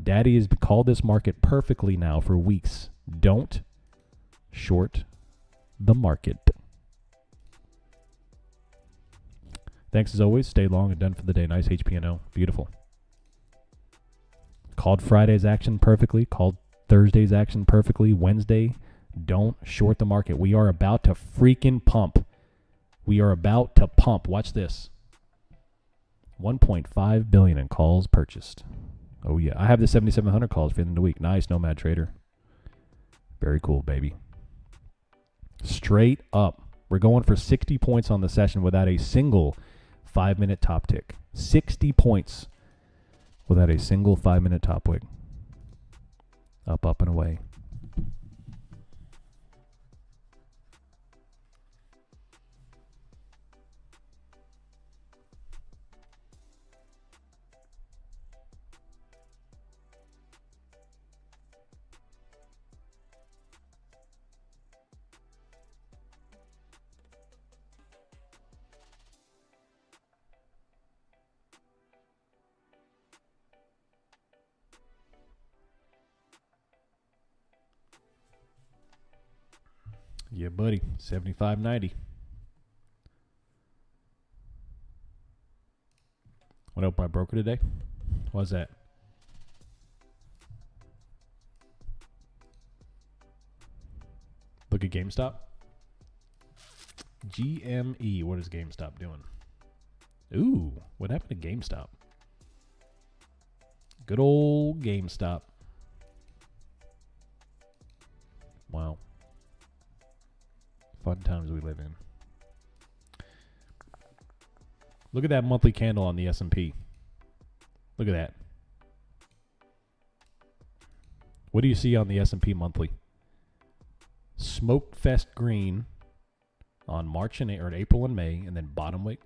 Daddy has called this market perfectly now for weeks. Don't short the market. Thanks as always. Stay long and done for the day. Nice HPNO. Beautiful. Called Friday's action perfectly. Called Thursday's action perfectly. Wednesday. Don't short the market. We are about to freaking pump. We are about to pump. Watch this. 1.5 billion in calls purchased. Oh yeah. I have the 7,700 calls for the end of the week. Nice, Nomad Trader. Very cool, baby. Straight up. We're going for 60 points on the session without a single 5-minute top tick. 60 points without a single 5-minute top wick. Up, up, and away. Yeah, buddy. 75.90. Went up my broker today. What was that? Look at GameStop. GME. What is GameStop doing? Ooh, what happened to GameStop? Good old GameStop. fun times we live in. Look at that monthly candle on the S&P. Look at that. What do you see on the S&P monthly? Smoke fest green on March and April and May, and then bottom wick,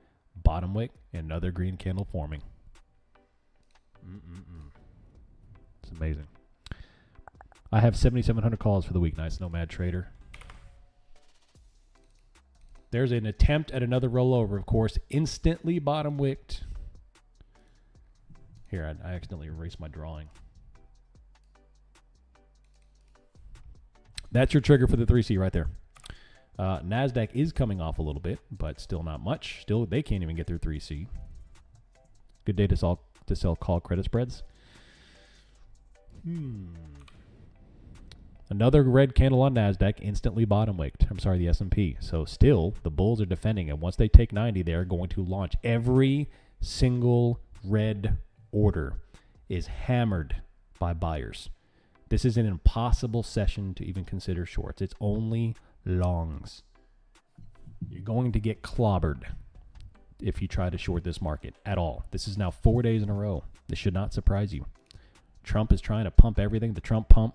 and another green candle forming. It's amazing. I have 7,700 calls for the week. Nice, Nomad Trader. There's an attempt at another rollover, of course. Instantly bottom wicked. Here, I accidentally erased my drawing. That's your trigger for the 3C right there. NASDAQ is coming off a little bit, but still not much. Still, they can't even get through 3C. Good day to sell call credit spreads. Another red candle on NASDAQ, instantly bottom wicked. I'm sorry, the S&P. So still, the bulls are defending, and once they take 90, they are going to launch. Every single red order is hammered by buyers. This is an impossible session to even consider shorts. It's only longs. You're going to get clobbered if you try to short this market at all. This is now 4 days in a row. This should not surprise you. Trump is trying to pump everything, the Trump pump.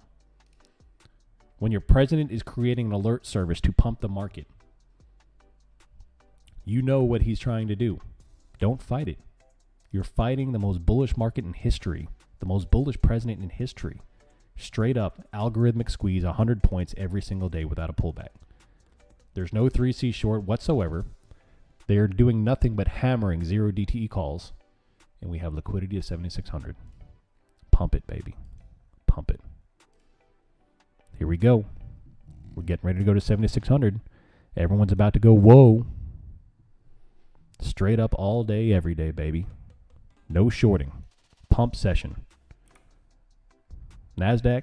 When your president is creating an alert service to pump the market, you know what he's trying to do. Don't fight it. You're fighting the most bullish market in history, the most bullish president in history. Straight up algorithmic squeeze 100 points every single day without a pullback. There's no 3C short whatsoever. They are doing nothing but hammering 0 DTE calls, and we have liquidity of 7,600. Pump it, baby. Pump it. Here we go. We're getting ready to go to 7,600. Everyone's about to go, whoa. Straight up all day, every day, baby. No shorting. Pump session. NASDAQ,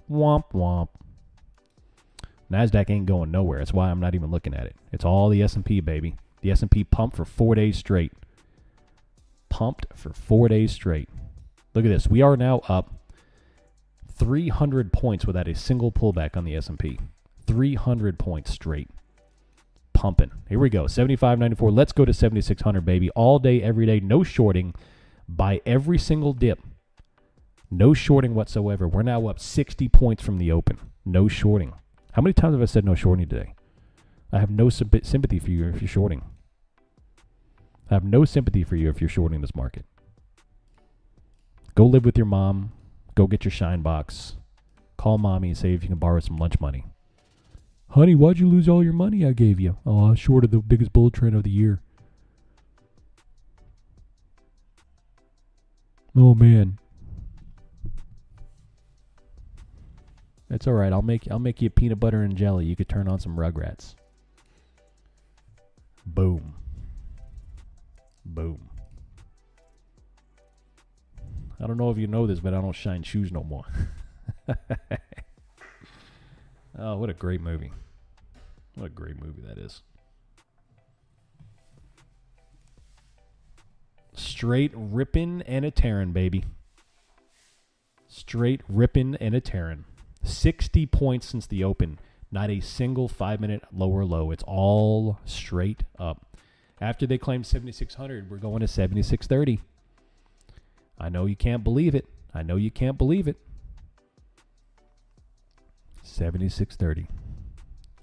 womp womp. NASDAQ ain't going nowhere. That's why I'm not even looking at it. It's all the S&P, baby. The S&P pumped for 4 days straight. Pumped for 4 days straight. Look at this. We are now up 300 points without a single pullback on the S&P. 300 points straight. Pumping. Here we go. 75.94. Let's go to 7,600, baby. All day, every day. No shorting. Buy every single dip. No shorting whatsoever. We're now up 60 points from the open. No shorting. How many times have I said no shorting today? I have no sympathy for you if you're shorting. I have no sympathy for you if you're shorting this market. Go live with your mom. Go get your shine box. Call mommy and say if you can borrow some lunch money. Honey, why'd you lose all your money I gave you? Oh, I shorted the biggest bull trend of the year. Oh, man. It's all right. I'll make you peanut butter and jelly. You could turn on some Rugrats. Boom. Boom. I don't know if you know this, but I don't shine shoes no more. Oh, what a great movie. What a great movie that is. Straight ripping and a tearing, baby. Straight ripping and a tearing. 60 points since the open. Not a single 5-minute lower low. It's all straight up. After they claimed 7,600, we're going to 7,630. I know you can't believe it. I know you can't believe it. 7,630.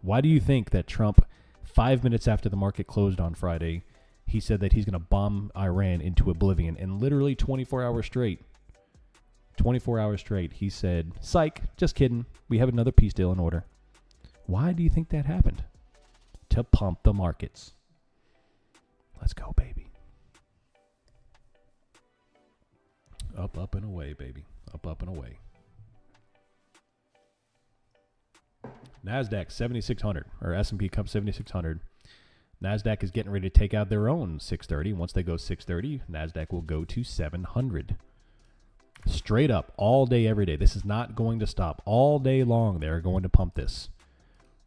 Why do you think that Trump, 5 minutes after the market closed on Friday, he said that he's going to bomb Iran into oblivion, and literally 24 hours straight, he said, psych, just kidding. We have another peace deal in order. Why do you think that happened? To pump the markets. Let's go, baby. Up, up, and away, baby. Up, up, and away. NASDAQ 7,600, or S&P Cup 7,600. NASDAQ is getting ready to take out their own 630. Once they go 630, NASDAQ will go to 700. Straight up, all day, every day. This is not going to stop. All day long, they're going to pump this.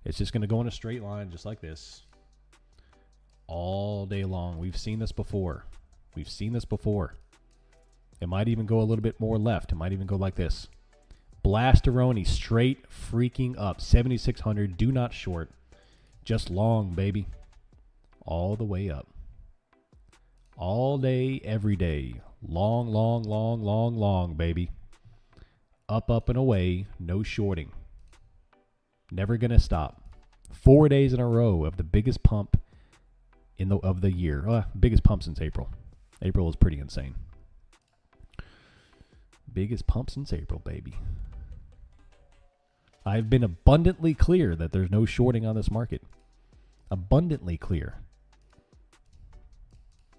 It's just going to go in a straight line just like this. All day long. We've seen this before. We've seen this before. It might even go a little bit more left. It might even go like this. Blasteroni straight freaking up. 7,600. Do not short. Just long, baby. All the way up. All day, every day. Long, long, long, long, long, baby. Up, up, and away. No shorting. Never going to stop. 4 days in a row of the biggest pump of the year. Biggest pump since April. April was pretty insane. Biggest pump since April, baby. I've been abundantly clear that there's no shorting on this market. Abundantly clear.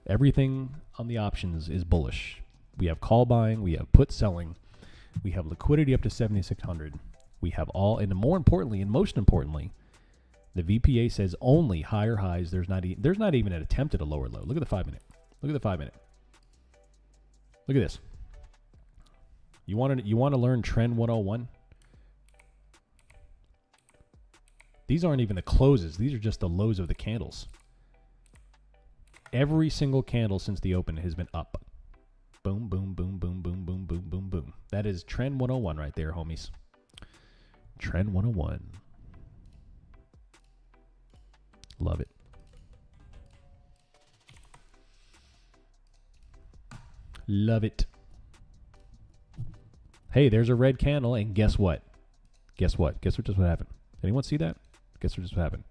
Everything on the options is bullish. We have call buying, we have put selling, we have liquidity up to 7,600. We have all, and more importantly, and most importantly, the VPA says only higher highs. There's not even an attempt at a lower low. Look at the 5 minute. Look at the 5 minute. Look at this. You want to learn trend 101? These aren't even the closes. These are just the lows of the candles. Every single candle since the open has been up. Boom, boom, boom, boom, boom, boom, boom, boom, boom. That is trend 101 right there, homies. Trend 101. Love it. Love it. Hey, there's a red candle, and guess what? Guess what? Guess what just what happened? Anyone see that? Guess what just what happened?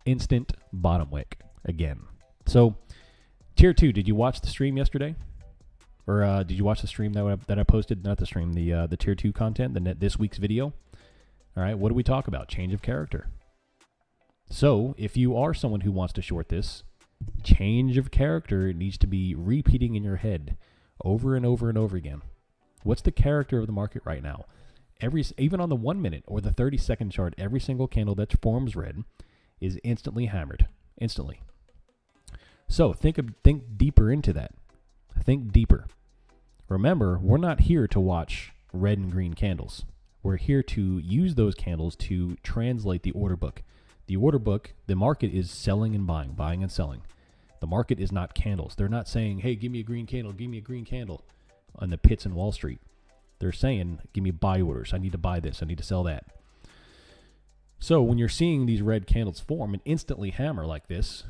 Instant bottom wick again. So, tier 2, did you watch the stream yesterday? Or did you watch the stream that I posted? Not the stream, the tier 2 content, this week's video. All right, what do we talk about? Change of character. So, if you are someone who wants to short this, change of character needs to be repeating in your head over and over and over again. What's the character of the market right now? Even on the 1 minute or the 30-second chart, every single candle that forms red is instantly hammered. Instantly. So think deeper into that. Think deeper. Remember, we're not here to watch red and green candles. We're here to use those candles to translate the order book. The order book, the market is selling and buying and selling. The market is not candles. They're not saying, hey, give me a green candle on the pits in Wall Street. They're saying, give me buy orders. I need to buy this. I need to sell that. So when you're seeing these red candles form and instantly hammer like this,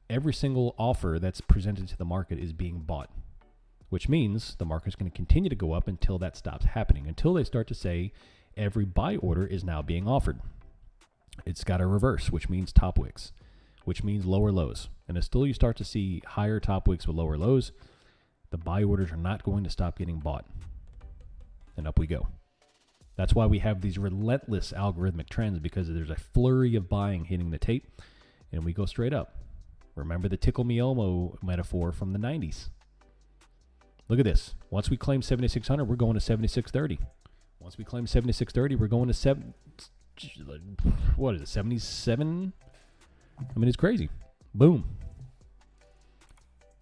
every single offer that's presented to the market is being bought, which means the market's going to continue to go up until that stops happening, until they start to say every buy order is now being offered. It's got a reverse, which means top wicks, which means lower lows. And until you start to see higher top wicks with lower lows, the buy orders are not going to stop getting bought. And up we go. That's why we have these relentless algorithmic trends, because there's a flurry of buying hitting the tape, and we go straight up. Remember the tickle me Elmo metaphor from the 90s. Look at this. Once we claim 7,600, we're going to 7,630. Once we claim 7,630, we're going to 77? I mean, it's crazy. Boom.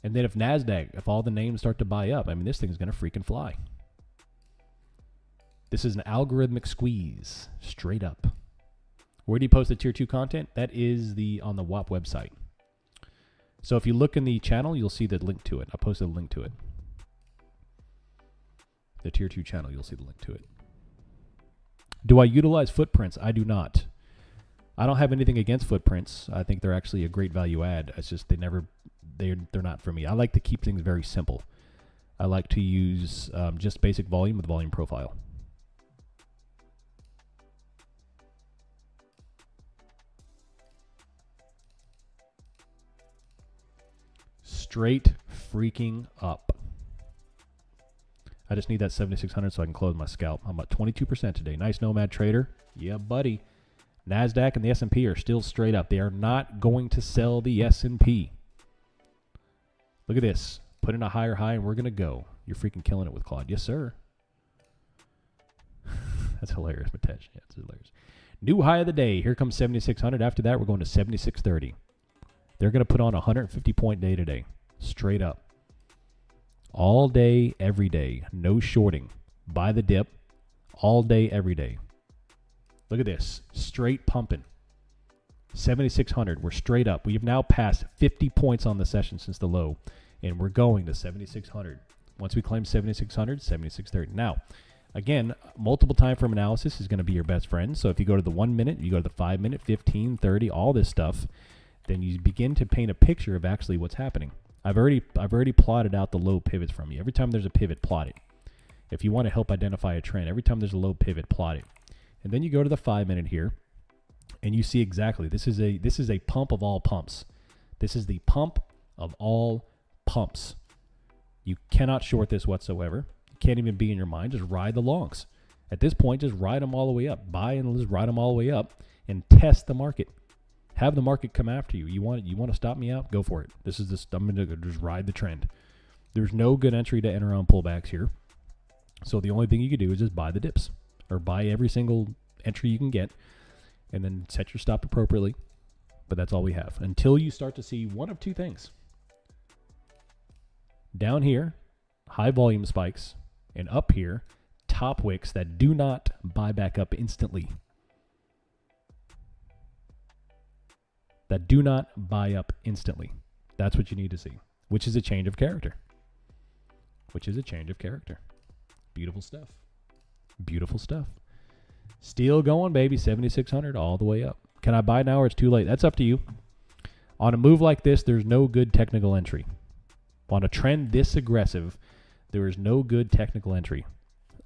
And then if all the names start to buy up, I mean, this thing's going to freaking fly. This is an algorithmic squeeze, straight up. Where do you post the tier 2 content? That is on the WAP website. So if you look in the channel, you'll see the link to it. I posted a link to it. The tier 2 channel, you'll see the link to it. Do I utilize footprints? I do not. I don't have anything against footprints. I think they're actually a great value add. It's just they're not for me. I like to keep things very simple. I like to use just basic volume with volume profile. Straight freaking up. I just need that 7,600 so I can close my scalp. I'm at 22% today. Nice Nomad Trader. Yeah, buddy. NASDAQ and the S&P are still straight up. They are not going to sell the S&P. Look at this. Put in a higher high and we're going to go. You're freaking killing it with Claude. Yes, sir. That's hilarious, Mitesh. Yeah, it's hilarious. New high of the day. Here comes 7,600. After that, we're going to 7,630. They're going to put on a 150-point day today. Straight up. All day, every day. No shorting. Buy the dip. All day, every day. Look at this. Straight pumping. 7,600. We're straight up. We have now passed 50 points on the session since the low. And we're going to 7,600. Once we claim 7,600, 7,630. Now, Again, multiple time frame analysis is going to be your best friend. So if you go to the 1 minute, you go to the 5 minute, 15, 30, all this stuff, then you begin to paint a picture of actually what's happening. I've already plotted out the low pivots from you. Every time there's a pivot, plot it. If you want to help identify a trend, every time there's a low pivot, plot it. And then you go to the 5 minute here, and you see exactly this is a pump of all pumps. This is the pump of all pumps. You cannot short this whatsoever. It can't even be in your mind. Just ride the longs. At this point, just ride them all the way up. Buy and just ride them all the way up and test the market. Have the market come after you. You want to stop me out? Go for it. I'm going to just ride the trend. There's no good entry to enter on pullbacks here. So the only thing you can do is just buy the dips or buy every single entry you can get and then set your stop appropriately. But that's all we have until you start to see one of two things. Down here, high volume spikes, and up here, top wicks that do not buy back up instantly. That do not buy up instantly. That's what you need to see, which is a change of character. Beautiful stuff. Beautiful stuff. Still going, baby. 7,600 all the way up. Can I buy now or it's too late? That's up to you. On a move like this, there's no good technical entry. On a trend this aggressive, there is no good technical entry.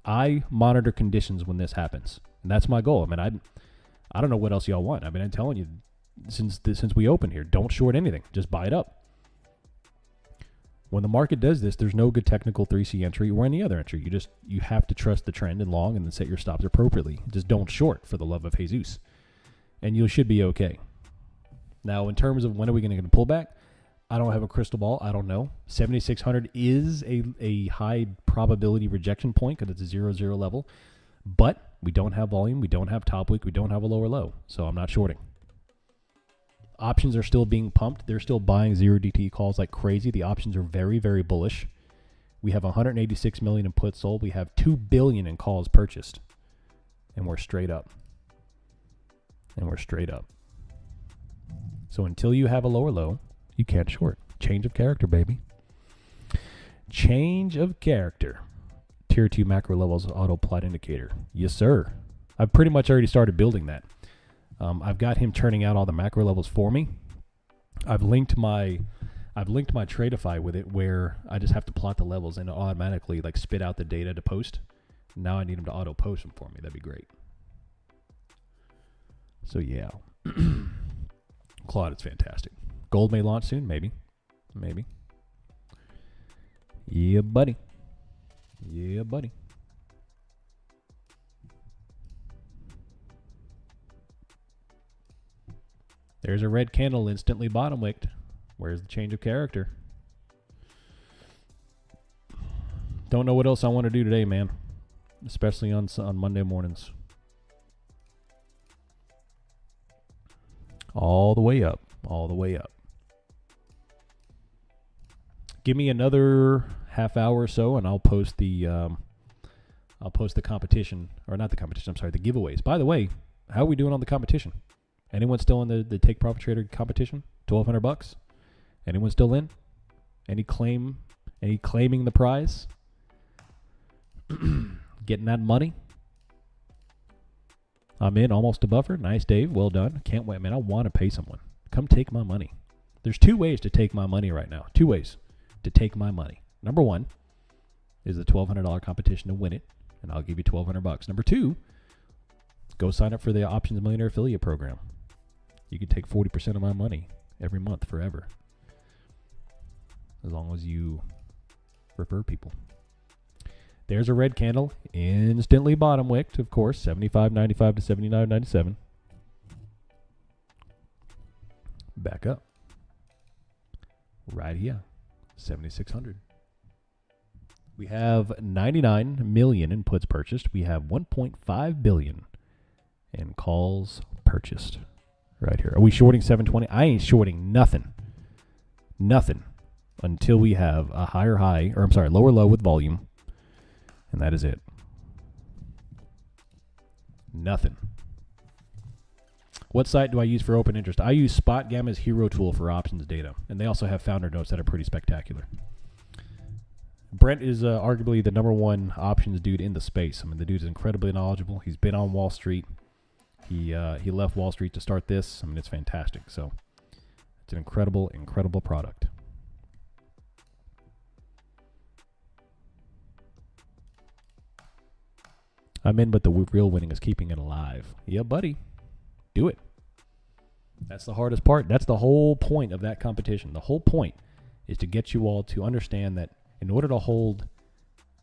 I monitor conditions when this happens, and that's my goal. I mean, I don't know what else y'all want. I mean, I'm telling you, since we opened here, don't short anything. Just buy it up. When the market does this, there's no good technical 3C entry or any other entry. You have to trust the trend and long and then set your stops appropriately. Just don't short for the love of Jesus. And you should be okay. Now, in terms of when are we going to get a pullback, I don't have a crystal ball. I don't know. 7,600 is a high probability rejection point because it's a 0-0 level. But we don't have volume. We don't have top wick. We don't have a lower low. So I'm not shorting. Options are still being pumped. They're still buying 0DT calls like crazy. The options are very, very bullish. We have 186 million in puts sold. We have 2 billion in calls purchased. And we're straight up. So until you have a lower low, you can't short. Change of character, baby. Change of character. Tier 2 macro levels auto plot indicator. Yes, sir. I've pretty much already started building that. I've got him turning out all the macro levels for me. I've linked my TRADIFY with it where I just have to plot the levels and automatically like spit out the data to post. Now I need him to auto post them for me. That'd be great. So yeah. Claude is fantastic. Gold may launch soon, maybe. Yeah, buddy. There's a red candle instantly bottom wicked. Where's the change of character? Don't know what else I want to do today, man. Especially on Monday mornings. All the way up. Give me another half hour or so, and I'll post the competition, or not the competition. I'm sorry, the giveaways. By the way, how are we doing on the competition? Anyone still in the Take Profit Trader competition? $1,200. Anyone still in? Any claiming the prize? Getting that money? I'm in, almost a buffer. Nice, Dave. Well done. Can't wait, man. I want to pay someone. Come take my money. There's 2 ways to take my money right now. 2 ways to take my money. Number 1 is the $1,200 competition to win it, and I'll give you $1,200. Number 2, go sign up for the Options Millionaire Affiliate Program. You can take 40% of my money every month forever, as long as you refer people. There's a red candle, instantly bottom wicked, of course, 75.95 to 79.97. Back up. Right here, 7,600. We have 99 million in puts purchased. We have 1.5 billion in calls purchased. Right here. Are we shorting 720? I ain't shorting nothing. Nothing until we have a lower low with volume. And that is it. Nothing. What site do I use for open interest? I use Spot Gamma's Hero Tool for options data. And they also have founder notes that are pretty spectacular. Brent is arguably the number one options dude in the space. I mean, the dude is incredibly knowledgeable. He's been on Wall Street. He left Wall Street to start this. I mean, it's fantastic. So it's an incredible, incredible product. I'm in, but the real winning is keeping it alive. Yeah, buddy. Do it. That's the hardest part. That's the whole point of that competition. The whole point is to get you all to understand that in order to hold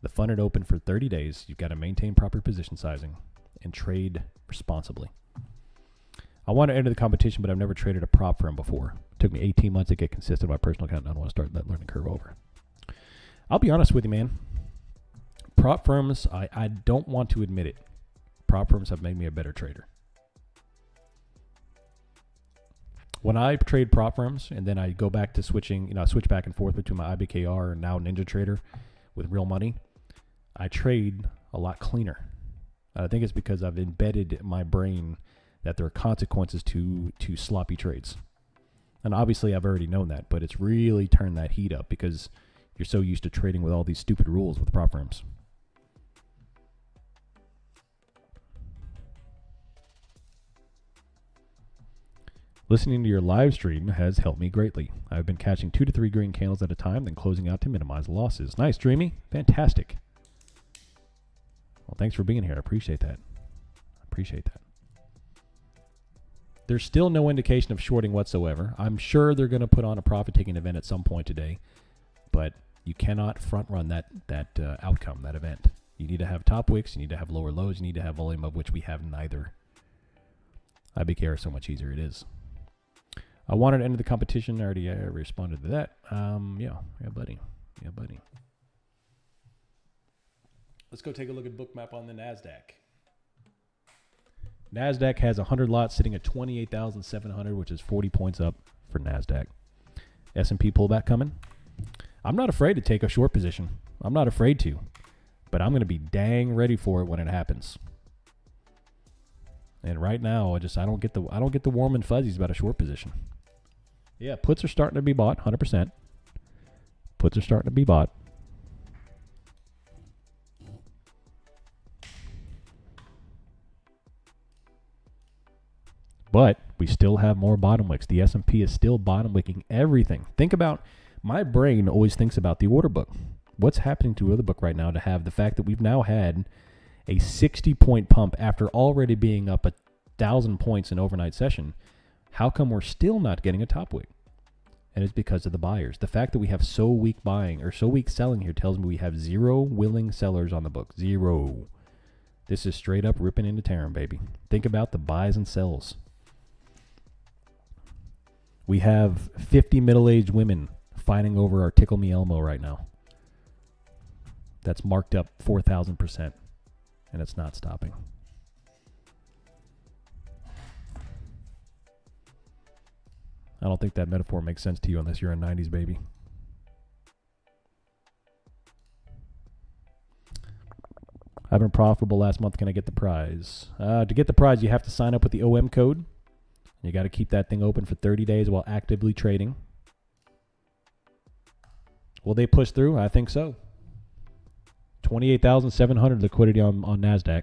the funded open for 30 days, you've got to maintain proper position sizing and trade responsibly. I want to enter the competition, but I've never traded a prop firm before. It took me 18 months to get consistent with my personal account, and I don't want to start that learning curve over. I'll be honest with you, man. Prop firms, I don't want to admit it. Prop firms have made me a better trader. When I trade prop firms and then I go back to switching, I switch back and forth between my IBKR and now Ninja Trader with real money, I trade a lot cleaner. I think it's because I've embedded my brain that there are consequences to sloppy trades. And obviously I've already known that, but it's really turned that heat up because you're so used to trading with all these stupid rules with prop firms. Listening to your live stream has helped me greatly. I've been catching 2 to 3 green candles at a time, then closing out to minimize losses. Nice, Dreamy. Fantastic. Well, thanks for being here. I appreciate that. There's still no indication of shorting whatsoever. I'm sure they're going to put on a profit-taking event at some point today, but you cannot front-run that outcome, that event. You need to have top wicks. You need to have lower lows. You need to have volume, of which we have neither. IBKR is so much easier it is. I wanted to enter the competition. I already responded to that. Yeah, buddy. Let's go take a look at Bookmap on the NASDAQ. NASDAQ has 100 lots sitting at 28,700, which is 40 points up for NASDAQ. S&P pullback coming. I'm not afraid to take a short position. I'm not afraid to, but I'm going to be dang ready for it when it happens. And right now, I don't get the warm and fuzzies about a short position. Yeah, puts are starting to be bought, 100%. Puts are starting to be bought. But we still have more bottom wicks. The S&P is still bottom wicking everything. Think about, my brain always thinks about the order book. What's happening to the order book right now to have the fact that we've now had a 60-point pump after already being up 1,000 points in overnight session? How come we're still not getting a top wick? And it's because of the buyers. The fact that we have so weak buying or so weak selling here tells me we have 0 willing sellers on the book. 0. This is straight up ripping into tearing, baby. Think about the buys and sells. We have 50 middle-aged women fighting over our Tickle Me Elmo right now. That's marked up 4,000%, and it's not stopping. I don't think that metaphor makes sense to you unless you're a 90s baby. I've been profitable last month. Can I get the prize? To get the prize, you have to sign up with the OM code. You got to keep that thing open for 30 days while actively trading. Will they push through? I think so. 28,700 liquidity on NASDAQ.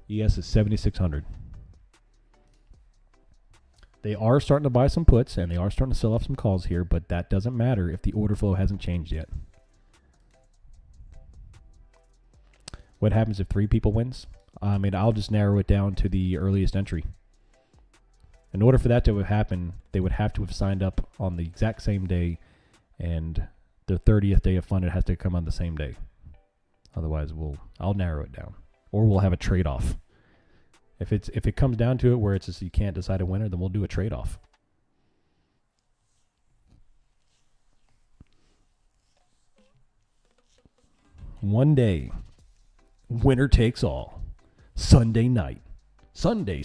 ES is 7,600. They are starting to buy some puts, and they are starting to sell off some calls here, but that doesn't matter if the order flow hasn't changed yet. What happens if 3 people wins? I mean, I'll just narrow it down to the earliest entry. In order for that to have happened, they would have to have signed up on the exact same day, and the 30th day of funded has to come on the same day. Otherwise, I'll narrow it down, or we'll have a trade-off. If it comes down to it where it's just you can't decide a winner, then we'll do a trade-off. One day, winner takes all. Sunday night. Sunday.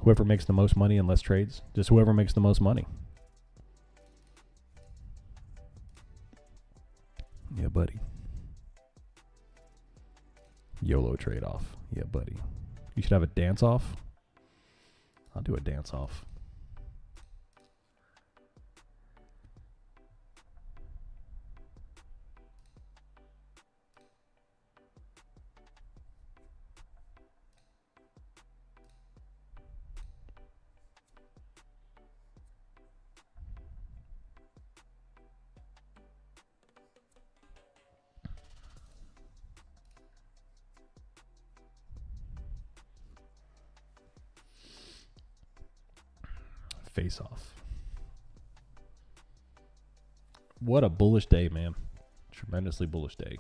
Whoever makes the most money in less trades. Just whoever makes the most money. Yeah, buddy. YOLO trade off. Yeah, buddy. You should have a dance off. I'll do a dance off. Face off. What a bullish day, man. Tremendously bullish day.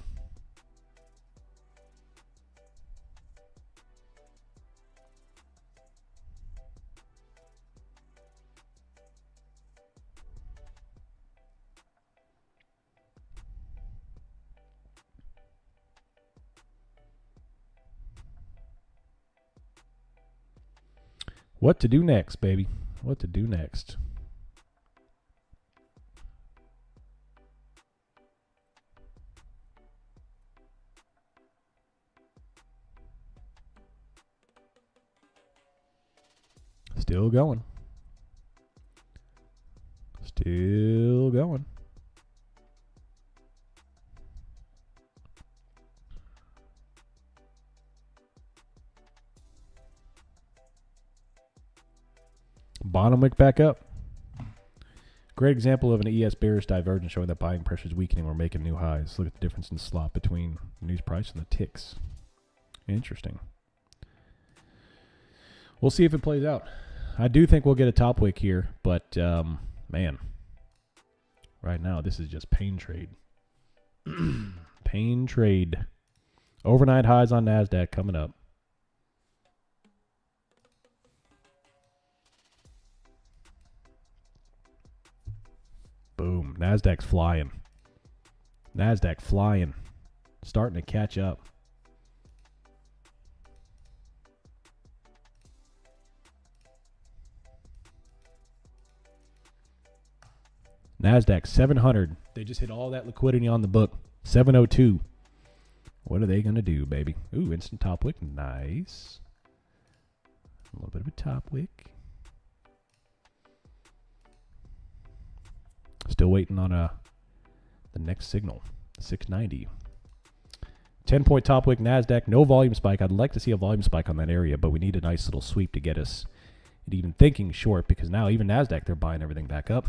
What to do next, baby? What to do next? Still going. Still going. Bottom wick back up. Great example of an ES bearish divergence showing that buying pressure is weakening. We're making new highs. Look at the difference in slop between the news price and the ticks. Interesting. We'll see if it plays out. I do think we'll get a top wick here, but man, right now this is just pain trade. Pain trade. Overnight highs on NASDAQ coming up. Boom. NASDAQ's flying. NASDAQ flying. Starting to catch up. NASDAQ 700. They just hit all that liquidity on the book. 702. What are they going to do, baby? Ooh, instant top wick. Nice. A little bit of a top wick. Still waiting on the next signal. 690. 10-point top wick NASDAQ. No volume spike. I'd like to see a volume spike on that area, but we need a nice little sweep to get us even thinking short, because now even NASDAQ, they're buying everything back up.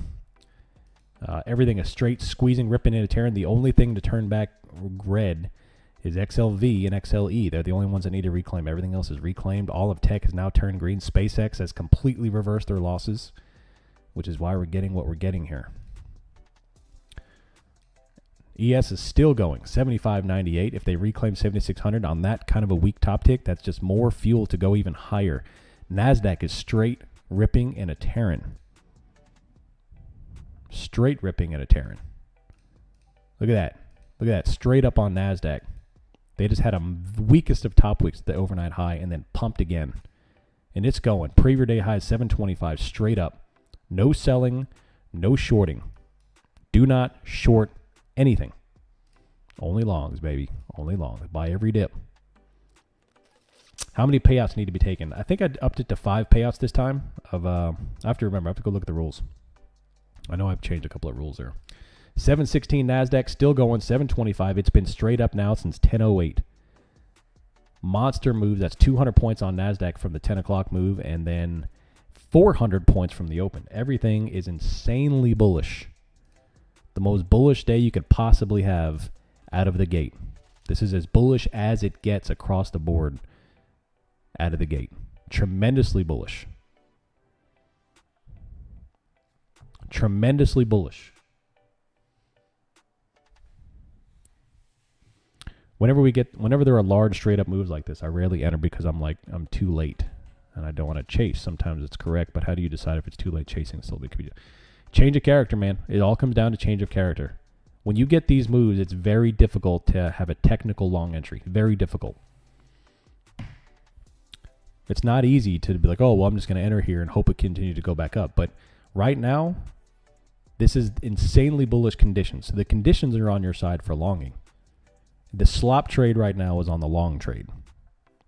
Everything is straight, squeezing, ripping into tearing. The only thing to turn back red is XLV and XLE. They're the only ones that need to reclaim. Everything else is reclaimed. All of tech has now turned green. SpaceX has completely reversed their losses, which is why we're getting what we're getting here. ES is still going, 75.98. If they reclaim 7,600 on that kind of a weak top tick, that's just more fuel to go even higher. NASDAQ is straight ripping and a tearing. Straight ripping and a tearing. Look at that. Look at that. Straight up on NASDAQ. They just had a weakest of top wicks, the overnight high, and then pumped again. And it's going. Previous day high 725 straight up. No selling, no shorting. Do not short anything. Only longs, baby. Only longs. Buy every dip. How many payouts need to be taken? I think I upped it to 5 payouts this time. I have to remember. I have to go look at the rules. I know I've changed a couple of rules there. 716 NASDAQ still going. 725. It's been straight up now since 10:08. Monster moves. That's 200 points on NASDAQ from the 10 o'clock move, and then 400 points from the open. Everything is insanely bullish. The most bullish day you could possibly have out of the gate. This is as bullish as it gets across the board out of the gate. Tremendously bullish. Tremendously bullish. Whenever there are large straight up moves like this, I rarely enter because I'm too late and I don't want to chase. Sometimes it's correct, but how do you decide if it's too late chasing? Still, it could be change of character, man. It all comes down to change of character. When you get these moves, it's very difficult to have a technical long entry. Very difficult. It's not easy to be like, oh, well, I'm just going to enter here and hope it continue to go back up. But right now, this is insanely bullish conditions. So the conditions are on your side for longing. The slop trade right now is on the long trade.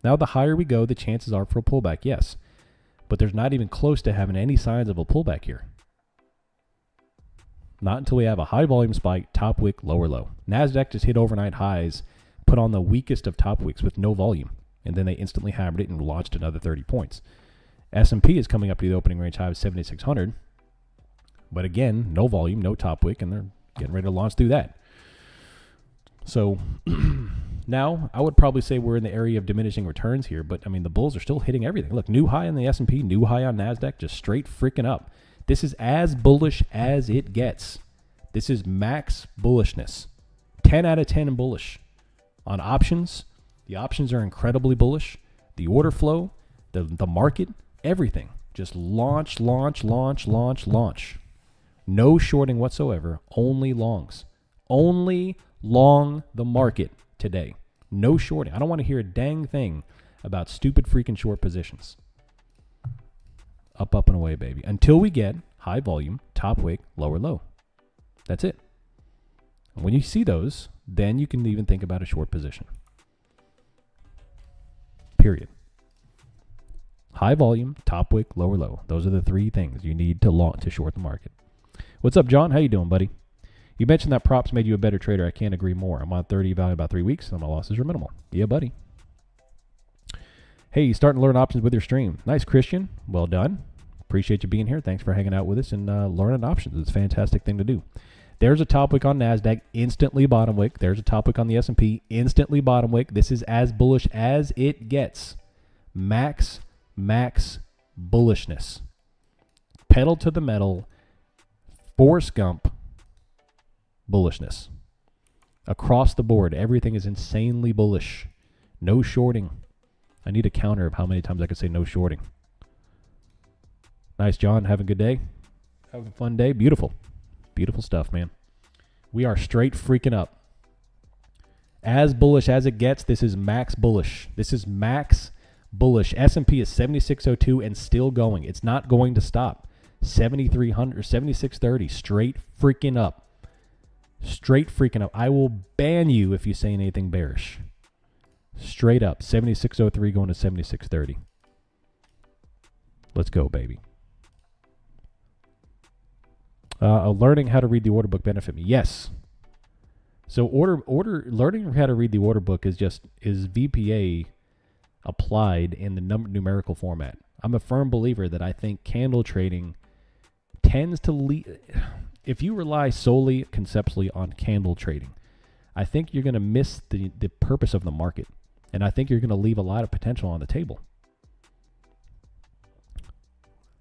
Now, the higher we go, the chances are for a pullback, yes. But there's not even close to having any signs of a pullback here. Not until we have a high volume spike, top wick, lower low. NASDAQ just hit overnight highs, put on the weakest of top wicks with no volume, and then they instantly hammered it and launched another 30 points. S&P is coming up to the opening range high of 7,600, but again, no volume, no top wick, and they're getting ready to launch through that. So now I would probably say we're in the area of diminishing returns here, but I mean, the bulls are still hitting everything. Look, new high on the S&P, new high on NASDAQ, just straight freaking up. This is as bullish as it gets. This is max bullishness. 10 out of 10 and bullish. On options, the options are incredibly bullish. The order flow, the market, everything. Just launch, launch, launch, launch, launch. No shorting whatsoever, only longs. Only long the market today. No shorting. I don't want to hear a dang thing about stupid freaking short positions. Up, up, and away, baby. Until we get high volume, top wick, lower low. That's it. And when you see those, then you can even think about a short position. Period. High volume, top wick, lower low. Those are the three things you need to short the market. What's up, John? How you doing, buddy? You mentioned that props made you a better trader. I can't agree more. I'm on 30 value about 3 weeks, and my losses are minimal. Yeah, buddy. Hey, you starting to learn options with your stream. Nice, Christian. Well done. Appreciate you being here. Thanks for hanging out with us and learning options. It's a fantastic thing to do. There's a top wick on NASDAQ, instantly bottom wick. There's a top wick on the S&P, instantly bottom wick. This is as bullish as it gets. Max bullishness. Pedal to the metal, Forrest Gump bullishness. Across the board, everything is insanely bullish. No shorting. I need a counter of how many times I could say no shorting. Nice, John. Have a good day. Have a fun day. Beautiful. Beautiful stuff, man. We are straight freaking up. As bullish as it gets, this is max bullish. This is max bullish. S&P is 7602 and still going. It's not going to stop. 7,300 or 7,630. Straight freaking up. Straight freaking up. I will ban you if you say anything bearish. Straight up. 7603 going to 7630. Let's go, baby. Learning how to read the order book benefit me. Yes. So learning how to read the order book is VPA applied in the numerical format. I'm a firm believer that I think candle trading tends to lead. If you rely solely conceptually on candle trading, I think you're going to miss the purpose of the market. And I think you're going to leave a lot of potential on the table.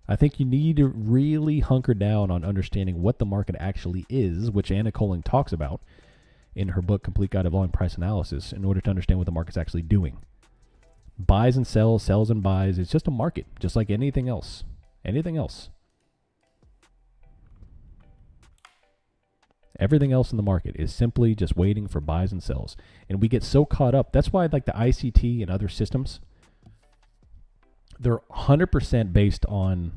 I think you need to really hunker down on understanding what the market actually is, which Anna Coling talks about in her book, Complete Guide to Volume Price Analysis, in order to understand what the market's actually doing. Buys and sells, sells and buys. It's just a market, just like anything else. Anything else. Everything else in the market is simply just waiting for buys and sells. And we get so caught up. That's why like the ICT and other systems, they're 100% based on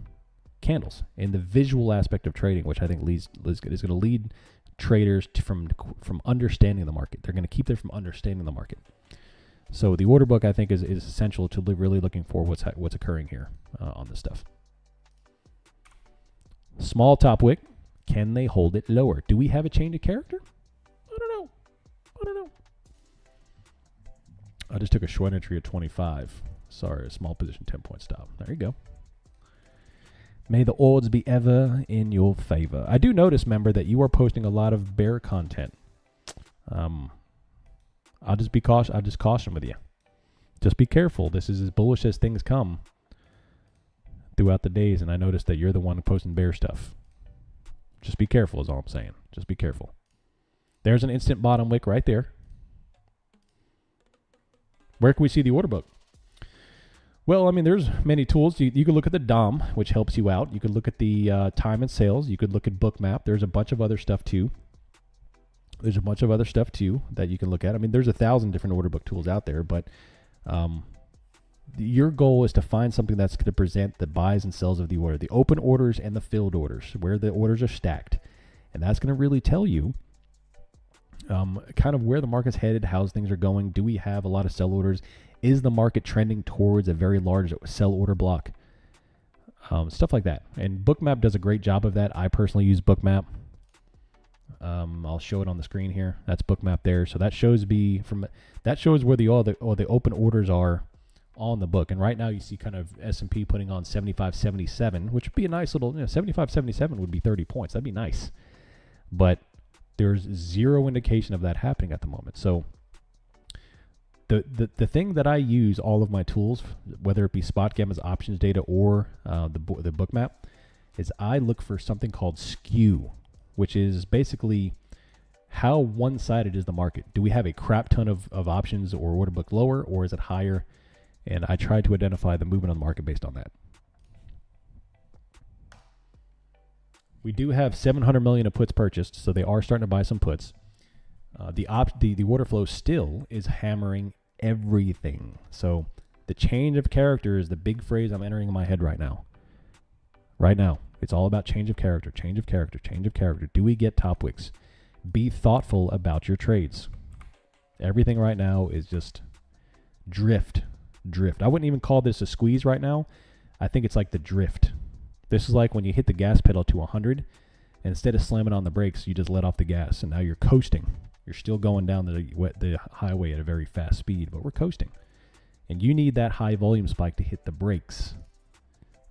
candles and the visual aspect of trading, which I think is going to lead traders from understanding the market. They're going to keep them from understanding the market. So the order book, I think, is essential to really looking for what's occurring here on this stuff. Small top wick. Can they hold it lower? Do we have a change of character? I don't know. I just took a short entry at 25. Sorry, a small position 10-point stop. There you go. May the odds be ever in your favor. I do notice, member, that you are posting a lot of bear content. I'll just be cautious. I'll just caution with you. Just be careful. This is as bullish as things come throughout the days, and I noticed that you're the one posting bear stuff. Just be careful is all I'm saying. Just be careful. There's an instant bottom wick right there. Where can we see the order book? Well, I mean, there's many tools. You can look at the DOM, which helps you out. You could look at the time and sales. You could look at Bookmap. There's a bunch of other stuff too. That you can look at. I mean, there's 1,000 different order book tools out there, but your goal is to find something that's going to present the buys and sells of the order, the open orders and the filled orders, where the orders are stacked. And that's going to really tell you kind of where the market's headed, how things are going. Do we have a lot of sell orders? Is the market trending towards a very large sell order block? Stuff like that. And Bookmap does a great job of that. I personally use Bookmap. I'll show it on the screen here. That's Bookmap there. So that shows where all the open orders are on the book. And right now you see kind of S&P putting on 75.77, which would be a nice little 75.77 would be 30 points. That'd be nice. But there's zero indication of that happening at the moment. So the thing that I use all of my tools, whether it be spot gammas, options data, or the Bookmap, is I look for something called skew, which is basically how one-sided is the market. Do we have a crap ton of options or order book lower, or is it higher? And I try to identify the movement on the market based on that. We do have 700 million of puts purchased, so they are starting to buy some puts. The order flow still is hammering everything. So the change of character is the big phrase I'm entering in my head right now. Right now, it's all about change of character, change of character, change of character. Do we get top wicks? Be thoughtful about your trades. Everything right now is just drift. I wouldn't even call this a squeeze right now. I think it's like the drift. This is like when you hit the gas pedal to 100, and instead of slamming on the brakes, you just let off the gas, and now you're coasting. You're still going down the highway at a very fast speed, but we're coasting. And you need that high volume spike to hit the brakes.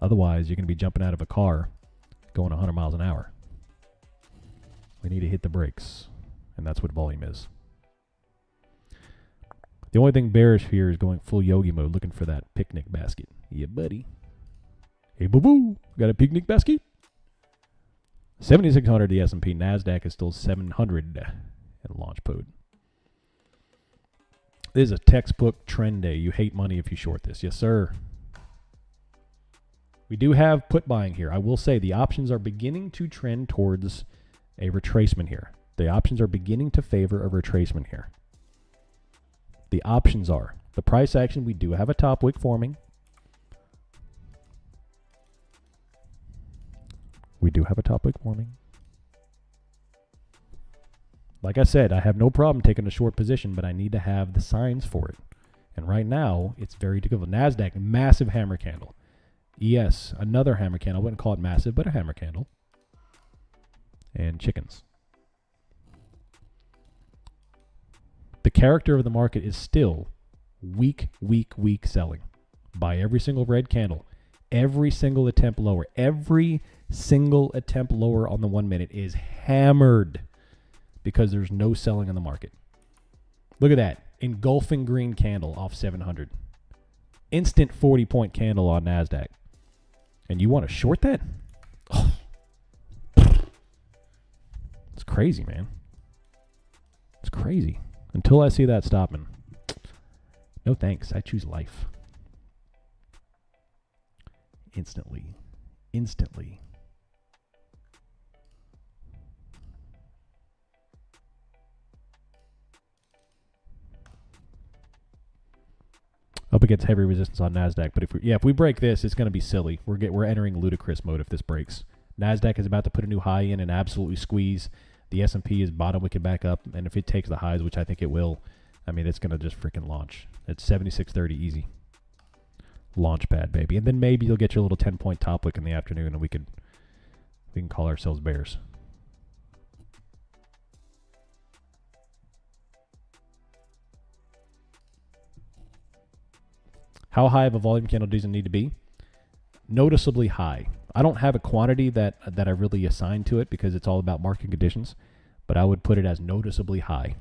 Otherwise, you're going to be jumping out of a car going 100 miles an hour. We need to hit the brakes, and that's what volume is. The only thing bearish here is going full yogi mode, looking for that picnic basket. Yeah, buddy. Hey, boo-boo. Got a picnic basket? 7,600 the S&P. NASDAQ is still 700 in launch mode. This is a textbook trend day. You hate money if you short this. Yes, sir. We do have put buying here. I will say the options are beginning to trend towards a retracement here. The options are beginning to favor a retracement here. The options are. The price action, we do have a top wick forming. We do have a top wick forming. Like I said, I have no problem taking a short position, but I need to have the signs for it. And right now, it's very difficult. NASDAQ, massive hammer candle. ES, another hammer candle. I wouldn't call it massive, but a hammer candle. And chickens. The character of the market is still weak selling. Buy every single red candle. Every single attempt lower. Every single attempt lower on the 1 minute is hammered because there's no selling in the market. Look at that. Engulfing green candle off 700. Instant 40-point candle on NASDAQ. And you want to short that? Oh. It's crazy, man. It's crazy. Until I see that stopping. No thanks. I choose life. Instantly. Up against heavy resistance on NASDAQ, but if we break this, it's going to be silly. We're entering ludicrous mode if this breaks. NASDAQ is about to put a new high in and absolutely squeeze. The S&P is bottom wicket back up, and if it takes the highs, which I think it will, I mean, it's going to just freaking launch. It's 76.30 easy. Launch pad, baby. And then maybe you'll get your little 10-point top wick in the afternoon, and we can call ourselves bears. How high of a volume candle does it need to be? Noticeably high. I don't have a quantity that I really assign to it because it's all about market conditions, but I would put it as noticeably high.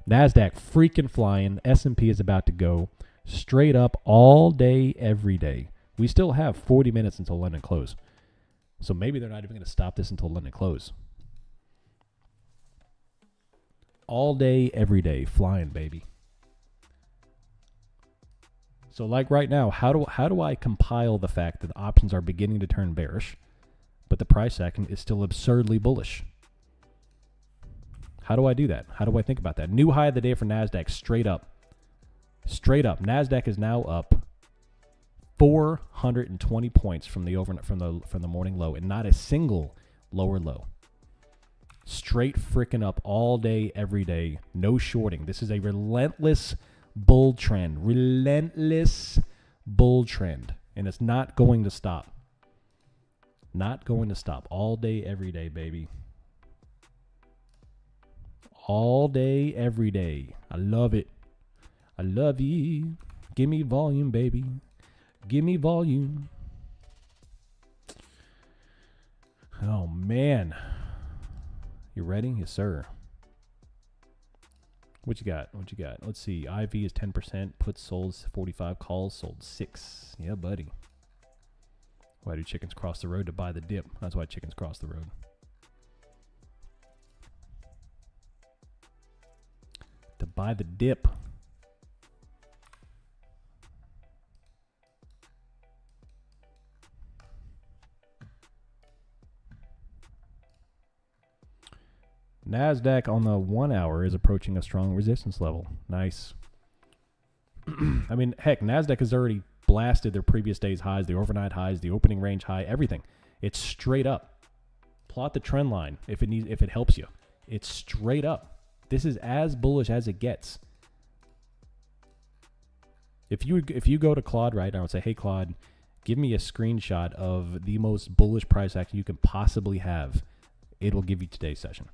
NASDAQ freaking flying. S&P is about to go straight up all day, every day. We still have 40 minutes until London close. So maybe they're not even going to stop this until London close. All day, every day, flying, baby. So like right now, how do I compile the fact that the options are beginning to turn bearish, but the price action is still absurdly bullish? How do I do that? How do I think about that? New high of the day for NASDAQ, straight up. Straight up. NASDAQ is now up 420 points from the morning low, and not a single lower low. Straight freaking up all day, every day. No shorting. This is a relentless bull trend, relentless bull trend. And it's not going to stop. Not going to stop. All day, every day, baby. All day, every day. I love it. I love you. Give me volume, baby. Give me volume. Oh, man. You ready? Yes, sir. What you got? What you got? Let's see. IV is 10%. Puts sold 45. Calls sold 6. Yeah, buddy. Why do chickens cross the road? To buy the dip. That's why chickens cross the road. To buy the dip. NASDAQ on the 1 hour is approaching a strong resistance level. Nice. I mean, heck, NASDAQ has already blasted their previous day's highs, the overnight highs, the opening range high, everything. It's straight up. Plot the trend line if it helps you. It's straight up. This is as bullish as it gets. If you go to Claude right now and say, hey, Claude, give me a screenshot of the most bullish price action you can possibly have, it will give you today's session.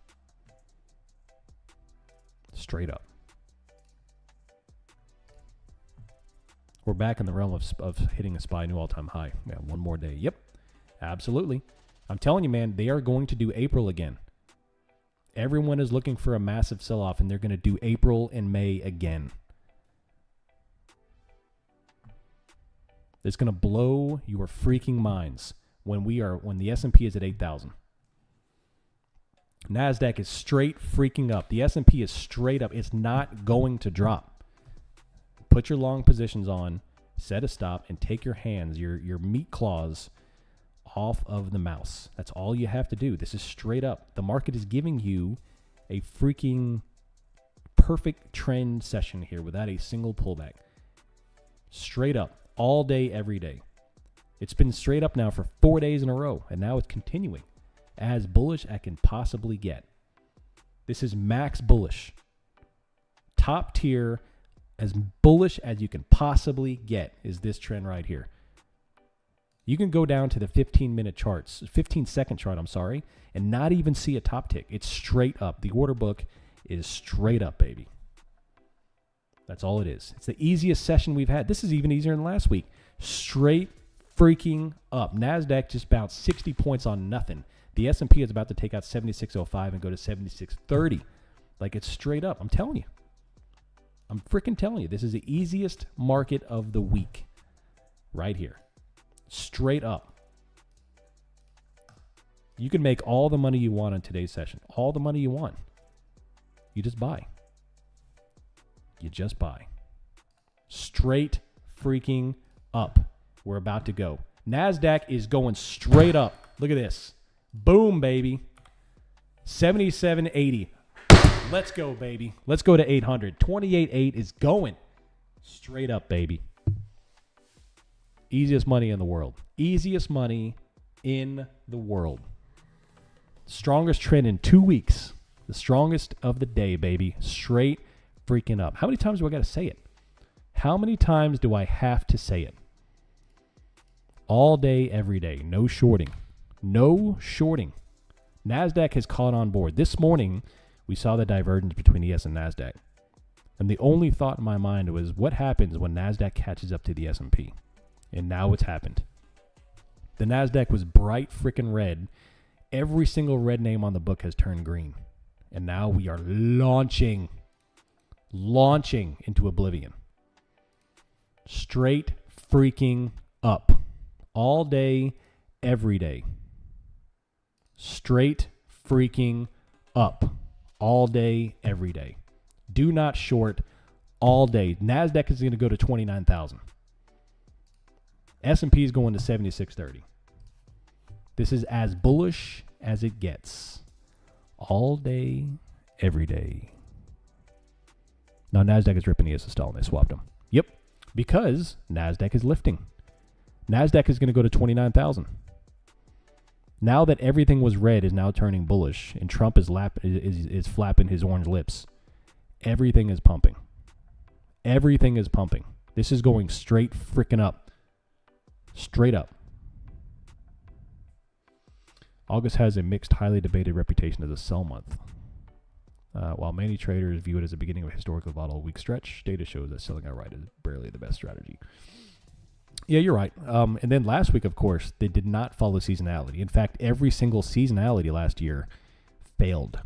Straight up. We're back in the realm of hitting a SPY new all-time high. Yeah, one more day. Yep, absolutely. I'm telling you, man, they are going to do April again. Everyone is looking for a massive sell-off, and they're going to do April and May again. It's going to blow your freaking minds when the S&P is at 8,000. NASDAQ is straight freaking up. The S&P is straight up. It's not going to drop. Put your long positions on, set a stop, and take your hands, your meat claws off of the mouse. That's all you have to do. This is straight up. The market is giving you a freaking perfect trend session here without a single pullback. Straight up. All day, every day. It's been straight up now for 4 days in a row, and now it's continuing. As bullish as I can possibly get. This is max bullish. Top tier, as bullish as you can possibly get is this trend right here. You can go down to the 15-second chart, and not even see a top tick. It's straight up. The order book is straight up, baby. That's all it is. It's the easiest session we've had. This is even easier than last week. Straight freaking up. NASDAQ just bounced 60 points on nothing. The S&P is about to take out 76.05 and go to 76.30. Like, it's straight up. I'm telling you. I'm freaking telling you. This is the easiest market of the week. Right here. Straight up. You can make all the money you want on today's session. All the money you want. You just buy. You just buy. Straight freaking up. We're about to go. NASDAQ is going straight up. Look at this. Boom, baby. 77.80. Let's go, baby. Let's go to 800. 28.8 is going straight up, baby. Easiest money in the world. Easiest money in the world. Strongest trend in 2 weeks. The strongest of the day, baby. Straight freaking up. How many times do I got to say it? How many times do I have to say it? All day, every day. No shorting. No shorting. NASDAQ has caught on board. This morning, we saw the divergence between ES and NASDAQ. And the only thought in my mind was, what happens when NASDAQ catches up to the S&P? And now it's happened. The NASDAQ was bright freaking red. Every single red name on the book has turned green. And now we are launching into oblivion. Straight freaking up. All day, every day. Straight freaking up. All day, every day. Do not short all day. NASDAQ is going to go to 29,000. S&P is going to 76.30. This is as bullish as it gets. All day, every day. Now, NASDAQ is ripping ES stall, and they swapped them. Yep, because NASDAQ is lifting. NASDAQ is going to go to 29,000. Now that everything was red is now turning bullish, and Trump is flapping his orange lips. Everything is pumping. Everything is pumping. This is going straight freaking up. Straight up. August has a mixed, highly debated reputation as a sell month. While many traders view it as the beginning of a historically volatile weak stretch, data shows that selling outright is barely the best strategy. Yeah, you're right. And then last week, of course, they did not follow seasonality. In fact, every single seasonality last year failed.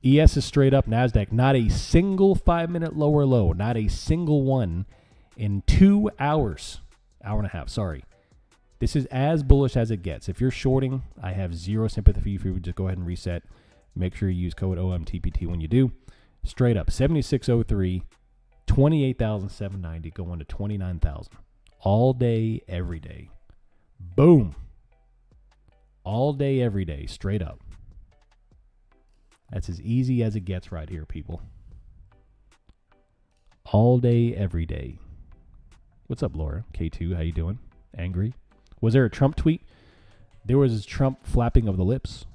ES is straight up. NASDAQ, not a single 5-minute lower low, not a single one in 2 hours. Hour and a half, sorry. This is as bullish as it gets. If you're shorting, I have zero sympathy for you. If you would just go ahead and reset. Make sure you use code OMTPT when you do. Straight up, 7603, 28,790, going to 29,000. All day, every day. Boom. All day, every day, straight up. That's as easy as it gets right here, people. All day, every day. What's up, Laura? K2, how you doing? Angry? Was there a Trump tweet? There was Trump flapping of the lips.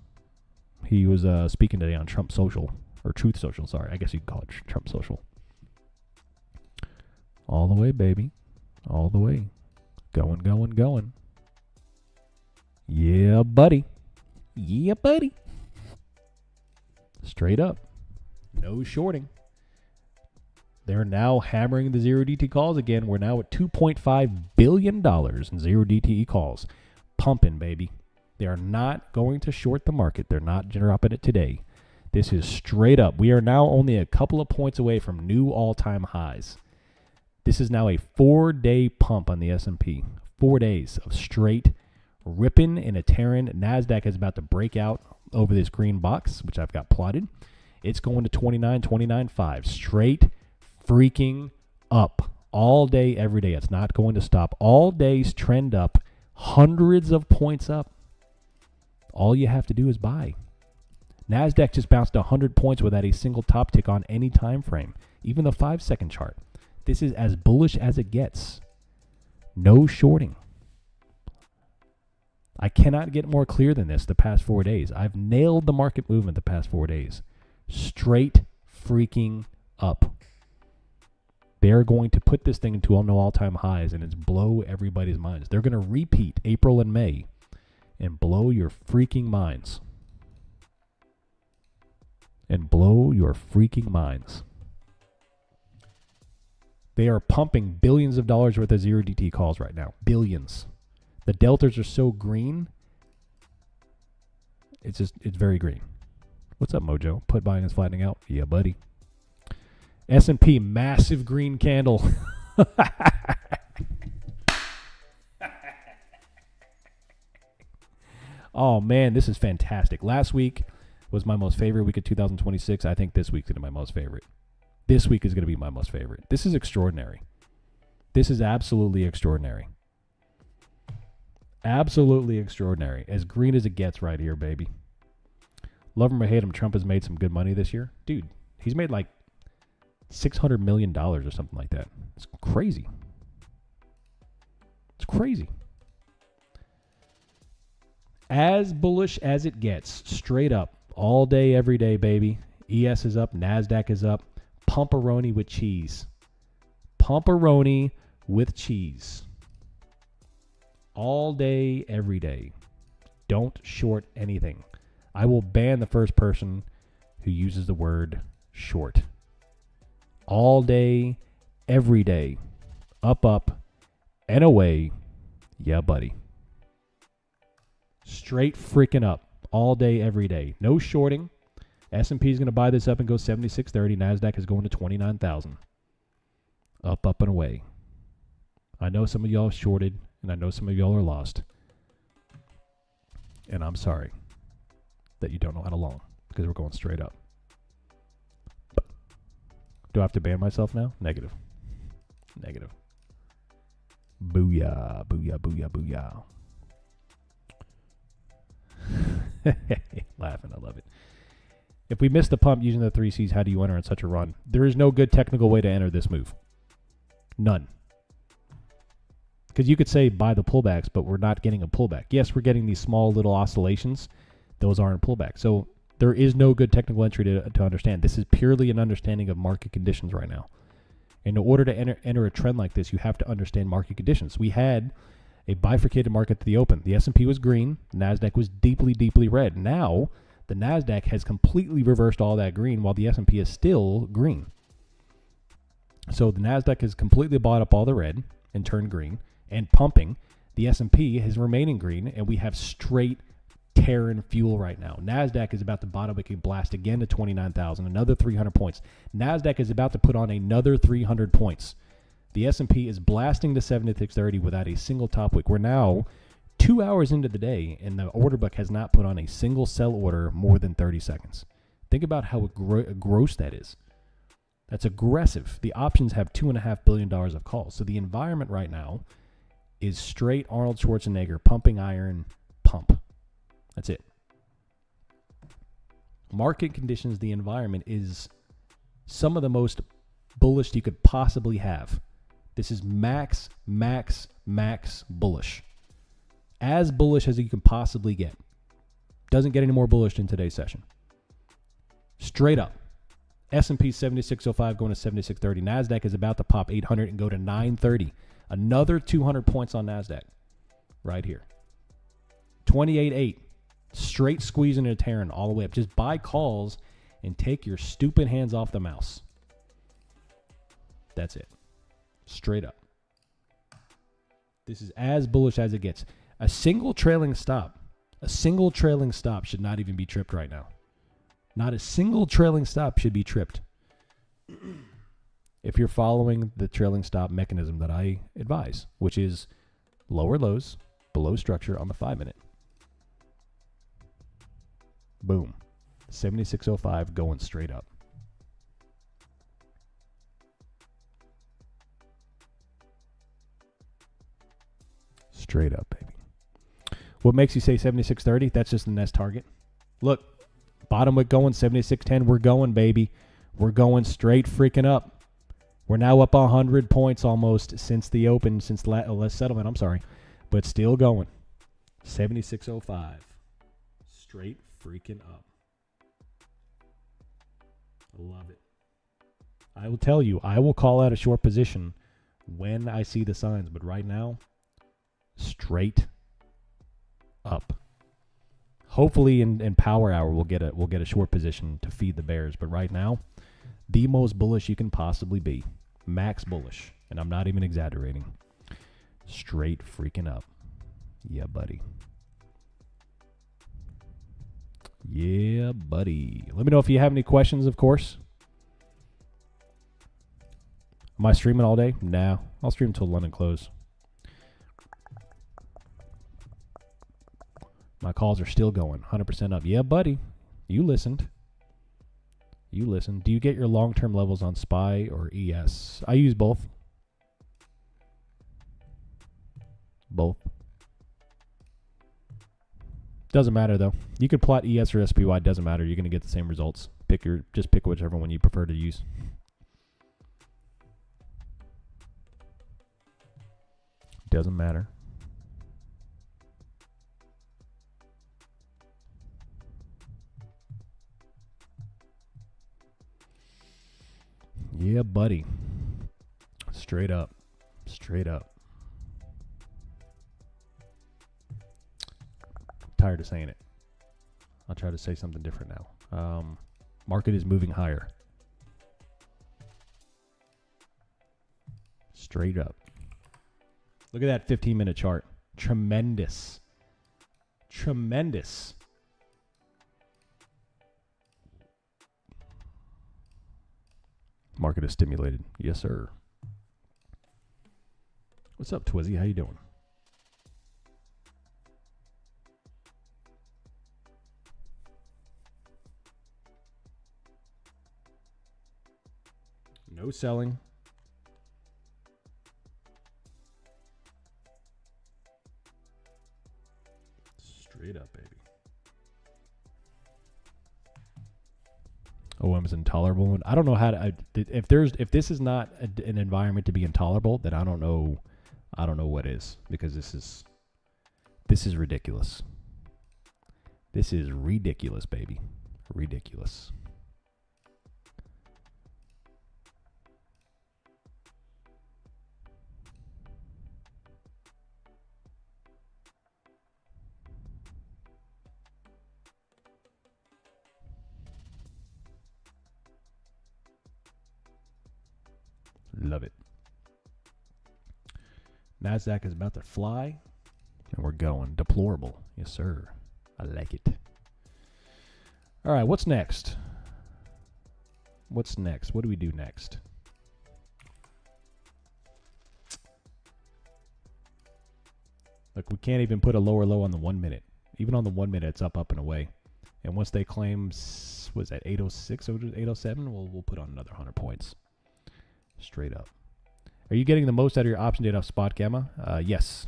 He was speaking today on Trump Social, or Truth Social, sorry. I guess you could call it Trump Social. All the way, baby. All the way. Going, going, going. Yeah, buddy. Yeah, buddy. Straight up. No shorting. They're now hammering the zero DTE calls again. We're now at $2.5 billion in zero DTE calls. Pumping, baby. They are not going to short the market. They're not dropping it today. This is straight up. We are now only a couple of points away from new all-time highs. This is now a 4-day pump on the S&P. 4 days of straight ripping and a tearing. NASDAQ is about to break out over this green box, which I've got plotted. It's going to 29.5. Straight freaking up. All day, every day. It's not going to stop. All days trend up. Hundreds of points up. All you have to do is buy. NASDAQ just bounced 100 points without a single top tick on any time frame, even the 5-second chart. This is as bullish as it gets. No shorting. I cannot get more clear than this the past 4 days. I've nailed the market movement the past 4 days. Straight freaking up. They're going to put this thing into all-time highs, and it's blow everybody's minds. They're going to repeat April and May and blow your freaking minds. And blow your freaking minds. They are pumping billions of dollars worth of zero DT calls right now. Billions. The deltas are so green. It's very green. What's up, Mojo? Put buying is flattening out. Yeah, buddy. S&P, massive green candle. Oh, man, this is fantastic. Last week was my most favorite week of 2026. I think this week's going to be my most favorite. This week is going to be my most favorite. This is extraordinary. This is absolutely extraordinary. Absolutely extraordinary. As green as it gets right here, baby. Love him or hate him, Trump has made some good money this year. Dude, he's made like $600 million or something like that. It's crazy. It's crazy. As bullish as it gets, straight up, all day, every day, baby. ES is up, NASDAQ is up. Pumperoni with cheese. Pumperoni with cheese. All day, every day. Don't short anything. I will ban the first person who uses the word short. All day, every day. Up, up, and away. Yeah, buddy. Straight freaking up. All day, every day. No shorting. S&P is going to buy this up and go 7630. NASDAQ is going to 29,000. Up, up, and away. I know some of y'all shorted, and I know some of y'all are lost. And I'm sorry that you don't know how to long, because we're going straight up. Do I have to ban myself now? Negative. Negative. Booyah, booyah, booyah, booyah. Laughing, I love it. If we miss the pump using the 3 C's, how do you enter in such a run? There is no good technical way to enter this move. None. Because you could say buy the pullbacks, but we're not getting a pullback. Yes, we're getting these small little oscillations. Those aren't pullbacks. So There is no good technical entry to understand. This is purely an understanding of market conditions right now. In order to enter a trend like this, you have to understand market conditions. We had a bifurcated market to the open. The S&P was green. NASDAQ was deeply, deeply red. Now, the NASDAQ has completely reversed all that green while the S&P is still green. So the NASDAQ has completely bought up all the red and turned green and pumping. The S&P is remaining green, and we have straight tearing fuel right now. NASDAQ is about to bottom wicket blast again to 29,000, another 300 points. NASDAQ is about to put on another 300 points. The S&P is blasting to 7630 without a single top wick. We're now 2 hours into the day, and the order book has not put on a single sell order more than 30 seconds. Think about how gross that is. That's aggressive. The options have $2.5 billion of calls. So the environment right now is straight Arnold Schwarzenegger, pumping iron, pump. That's it. Market conditions, the environment is some of the most bullish you could possibly have. This is max bullish. As bullish as you can possibly get. Doesn't get any more bullish in today's session. Straight up. S&P 7605 going to 7630. NASDAQ is about to pop 800 and go to 930. Another 200 points on NASDAQ. Right here. 28.8. Straight squeezing and tearing all the way up. Just buy calls and take your stupid hands off the mouse. That's it. Straight up. This is as bullish as it gets. A single trailing stop should not even be tripped right now. Not a single trailing stop should be tripped. If you're following the trailing stop mechanism that I advise, which is lower lows, below structure on the 5-minute. Boom. 7605 going straight up. Straight up, baby. What makes you say 7630? That's just the next target. Look, bottom wick going, 7610. We're going, baby. We're going straight freaking up. We're now up 100 points almost since the open, since last settlement, I'm sorry. But still going. 7605. Straight freaking up. Love it. I will tell you, I will call out a short position when I see the signs. But right now, straight up. Hopefully in power hour we'll get a short position to feed the bears. But right now, the most bullish you can possibly be. Max bullish. And I'm not even exaggerating. Straight freaking up. Yeah, buddy. Yeah, buddy. Let me know if you have any questions, of course. Am I streaming all day? Nah. I'll stream till London close. My calls are still going. 100% up. Yeah, buddy. You listened. You listened. Do you get your long-term levels on SPY or ES? I use both. Both. Doesn't matter though. You could plot ES or SPY. Doesn't matter. You're going to get the same results. Just pick whichever one you prefer to use. Doesn't matter. Yeah, buddy. Straight up. Straight up. Tired of saying it. I'll try to say something different now. Market is moving higher. Straight up. Look at that 15-minute chart. Tremendous. Tremendous. Market is stimulated. Yes, sir. What's up, Twizzy? How you doing? No selling. Straight up, baby. OM is intolerable. I don't know how to. If this is not an environment to be intolerable, then I don't know what is, because this is ridiculous. This is ridiculous, baby. Ridiculous. Love it. NASDAQ is about to fly, and we're going. Deplorable. Yes, sir. I like it. All right, what's next? What's next? What do we do next? Look, we can't even put a lower low on the 1 minute. Even on the 1 minute, it's up and away. And once they claim, was that 806, 807, we'll put on another 100 points. Straight up. Are you getting the most out of your option data off Spot Gamma? Yes.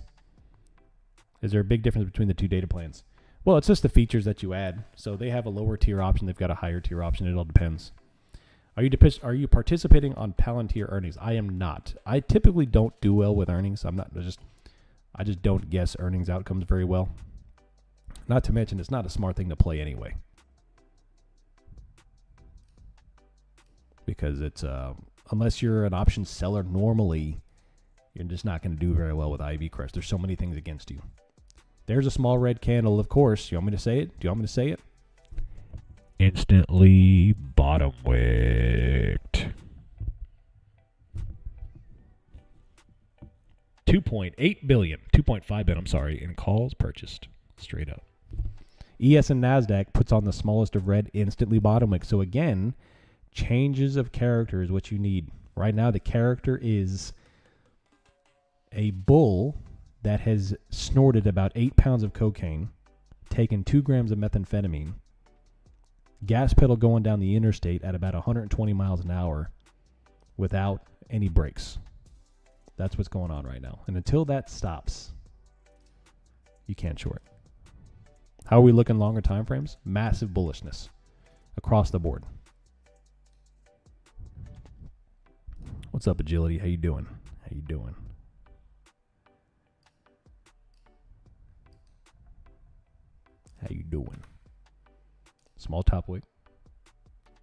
Is there a big difference between the two data plans? Well, it's just the features that you add. So they have a lower tier option. They've got a higher tier option. It all depends. Are you participating on Palantir earnings? I am not. I typically don't do well with earnings. I just don't guess earnings outcomes very well. Not to mention, it's not a smart thing to play anyway. Because it's unless you're an option seller normally, you're just not going to do very well with IV Crest. There's so many things against you. There's a small red candle, of course. You want me to say it? Do you want me to say it? Instantly bottom wicked. 2.8 billion, 2.5 billion, I'm sorry, in calls purchased. Straight up. ES and NASDAQ puts on the smallest of red, instantly bottom wick. So again, changes of character is what you need. Right now, the character is a bull that has snorted about 8 pounds of cocaine, taken 2 grams of methamphetamine, gas pedal going down the interstate at about 120 miles an hour without any brakes. That's what's going on right now. And until that stops, you can't short. How are we looking longer time frames? Massive bullishness across the board. What's up, Agility? How you doing? How you doing? How you doing? Small top wick.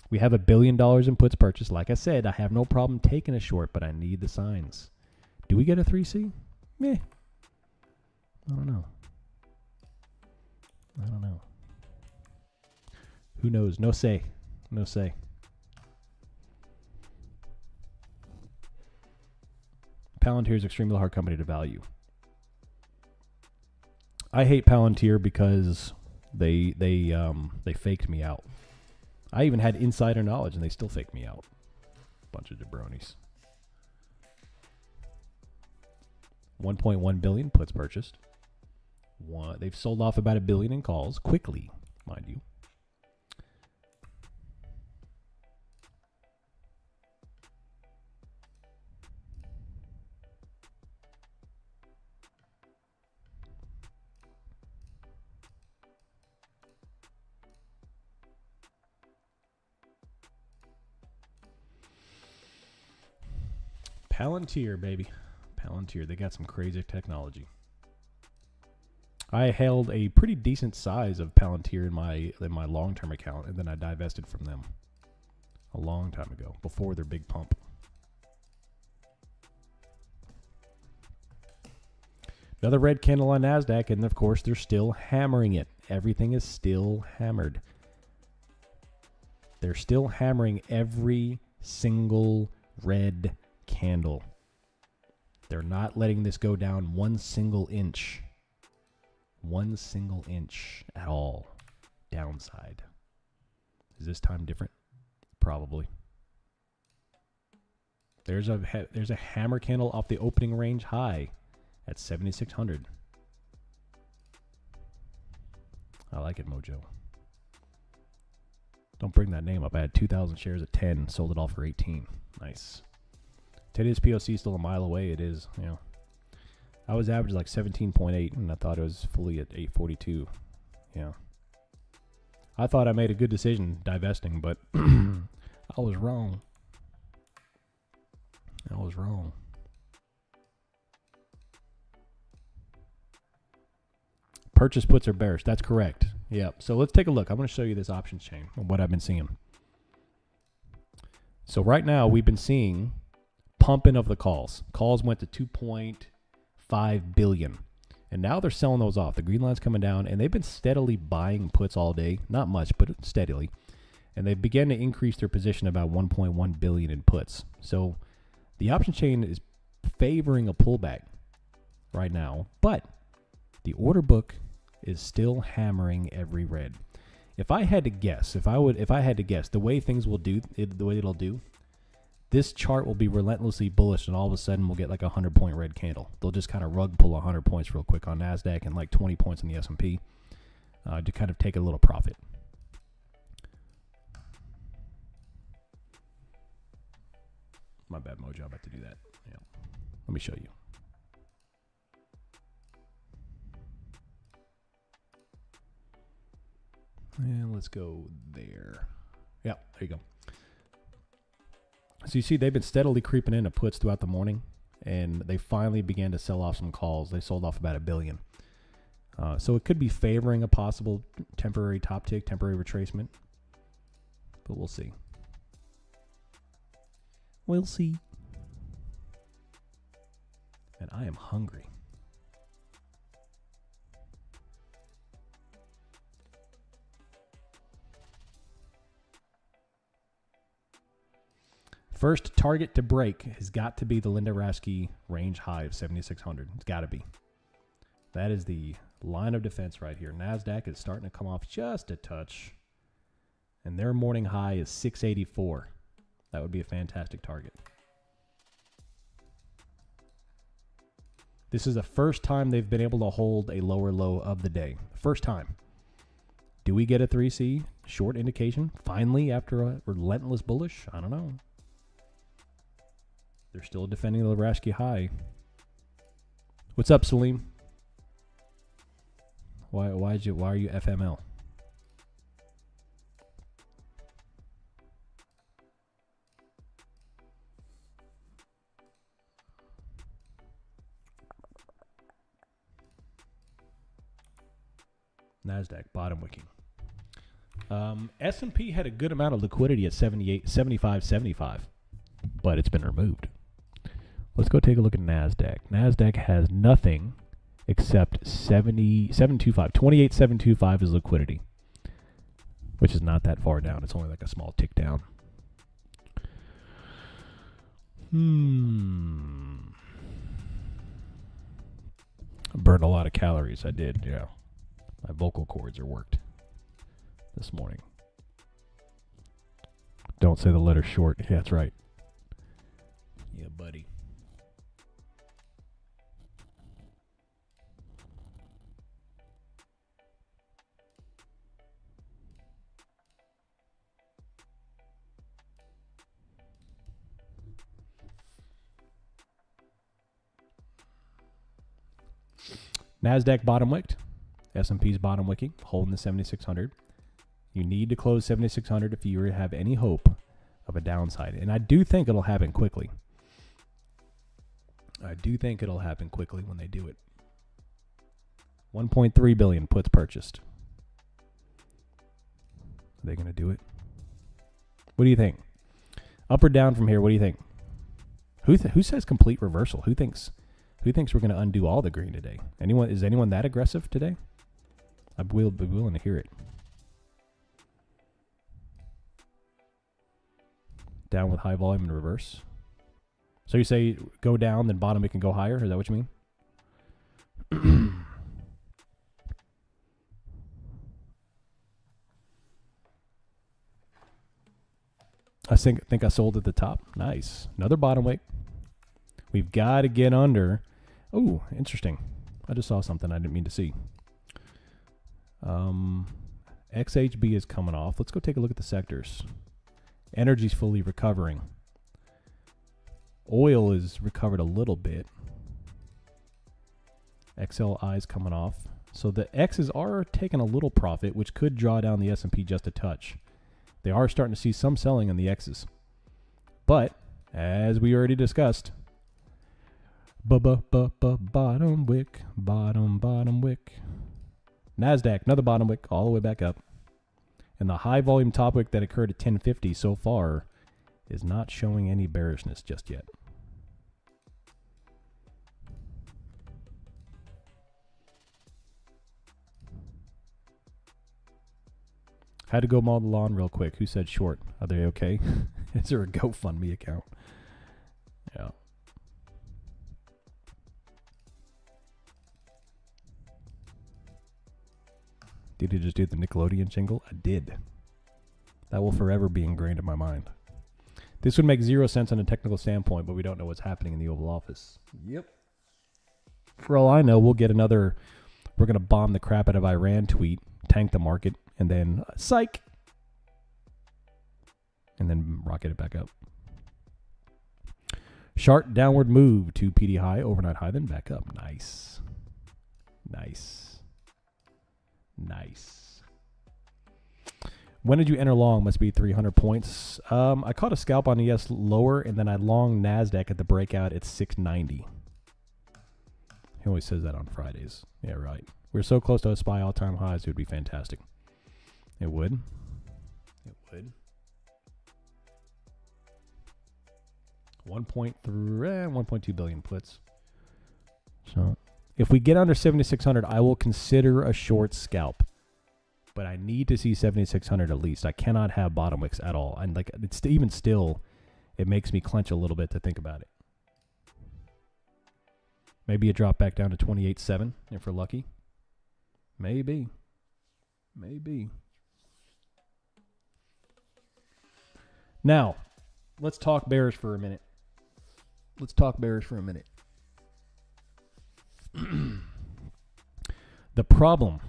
We have $1 billion in puts purchased. Like I said, I have no problem taking a short, but I need the signs. Do we get a 3C? Meh. I don't know. Who knows? No say. No say. Palantir is extremely hard company to value. I hate Palantir because they faked me out. I even had insider knowledge and they still faked me out. Bunch of jabronis. 1.1 billion puts purchased. They've sold off about $1 billion in calls quickly, mind you. Palantir, baby. Palantir. They got some crazy technology. I held a pretty decent size of Palantir in my long-term account, and then I divested from them a long time ago, before their big pump. Another red candle on NASDAQ, and of course, they're still hammering it. Everything is still hammered. They're still hammering every single red candle. They're not letting this go down 1 single inch. 1 single inch at all. Downside. Is this time different? Probably. There's a hammer candle off the opening range high at 7,600. I like it, Mojo. Don't bring that name up. I had 2,000 shares at 10, sold it all for 18. Nice. Today's POC still a mile away. It is, you know. I was averaged like 17.8, and I thought it was fully at 842. Yeah. I thought I made a good decision divesting, but I was wrong. I was wrong. Purchase puts are bearish. That's correct. Yeah. So let's take a look. I'm going to show you this options chain and what I've been seeing. So right now we've been seeing pumping of the calls. Calls went to 2.5 billion. And now they're selling those off. The green line's coming down, and they've been steadily buying puts all day. Not much, but steadily. And they began to increase their position about 1.1 billion in puts. So the option chain is favoring a pullback right now, but the order book is still hammering every red. If I had to guess, if I had to guess, the way things will do, the way it'll do, this chart will be relentlessly bullish, and all of a sudden we'll get like a 100-point red candle. They'll just kind of rug pull 100 points real quick on NASDAQ and like 20 points in the S&P to kind of take a little profit. My bad, Mojo. I'm about to do that. Yeah. Let me show you. And let's go there. Yeah, there you go. So you see they've been steadily creeping into puts throughout the morning, and they finally began to sell off some calls. They sold off about $1 billion. So it could be favoring a possible temporary top tick, temporary retracement, but we'll see. We'll see. And I am hungry. First target to break has got to be the Linda Raschke range high of 7,600. It's got to be. That is the line of defense right here. NASDAQ is starting to come off just a touch, and their morning high is 684. That would be a fantastic target. This is the first time they've been able to hold a lower low of the day. First time. Do we get a 3C short indication finally after a relentless bullish? I don't know. They're still defending the Raschke high. What's up, Salim? Why are you FML? NASDAQ bottom wicking. S&P had a good amount of liquidity at 75.75, but it's been removed. Let's go take a look at NASDAQ. NASDAQ has nothing except 7.725. 28.725 is liquidity, which is not that far down. It's only like a small tick down. I burned a lot of calories. I did, yeah. My vocal cords are worked this morning. Don't say the letter short. Yeah, that's right. Yeah, buddy. NASDAQ bottom wicked. S&P's bottom wicking, holding the 7,600. You need to close 7,600 if you have any hope of a downside. And I do think it'll happen quickly. I do think it'll happen quickly when they do it. 1.3 billion puts purchased. Are they going to do it? What do you think? Up or down from here? What do you think? Who says complete reversal? Who thinks we're going to undo all the green today? Is anyone that aggressive today? I will be willing to hear it. Down with high volume and reverse. So you say go down, then bottom it can go higher? Is that what you mean? I think I sold at the top. Nice. Another bottom weight. We've got to get under. Oh, interesting. I just saw something I didn't mean to see. XHB is coming off. Let's go take a look at the sectors. Energy's fully recovering. Oil is recovered a little bit. XLI is coming off. So the X's are taking a little profit, which could draw down the S&P just a touch. They are starting to see some selling in the X's. But, as we already discussed, bottom wick, bottom wick. NASDAQ, another bottom wick all the way back up. And the high volume top wick that occurred at 1050 so far is not showing any bearishness just yet. Had to go mow the lawn real quick. Who said short? Are they okay? Is there a GoFundMe account? Yeah. Did you just do the Nickelodeon jingle? I did. That will forever be ingrained in my mind. This would make zero sense on a technical standpoint, but we don't know what's happening in the Oval Office. Yep. For all I know, we'll get another, we're going to bomb the crap out of Iran tweet, tank the market, and then psych. And then rocket it back up. Sharp downward move to PD high, overnight high, then back up. Nice. Nice. Nice. When did you enter long? Must be 300 points. I caught a scalp on ES lower, and then I long NASDAQ at the breakout at 690. He always says that on Fridays. Yeah, right. We're so close to a SPY all-time highs. It would be fantastic. It would. It would. 1.2 billion puts. So if we get under 7,600, I will consider a short scalp. But I need to see 7,600 at least. I cannot have bottom wicks at all. And like it's even still, it makes me clench a little bit to think about it. Maybe a drop back down to 28.7 if we're lucky. Maybe. Maybe. Now, let's talk bears for a minute. Let's talk bears for a minute. The problem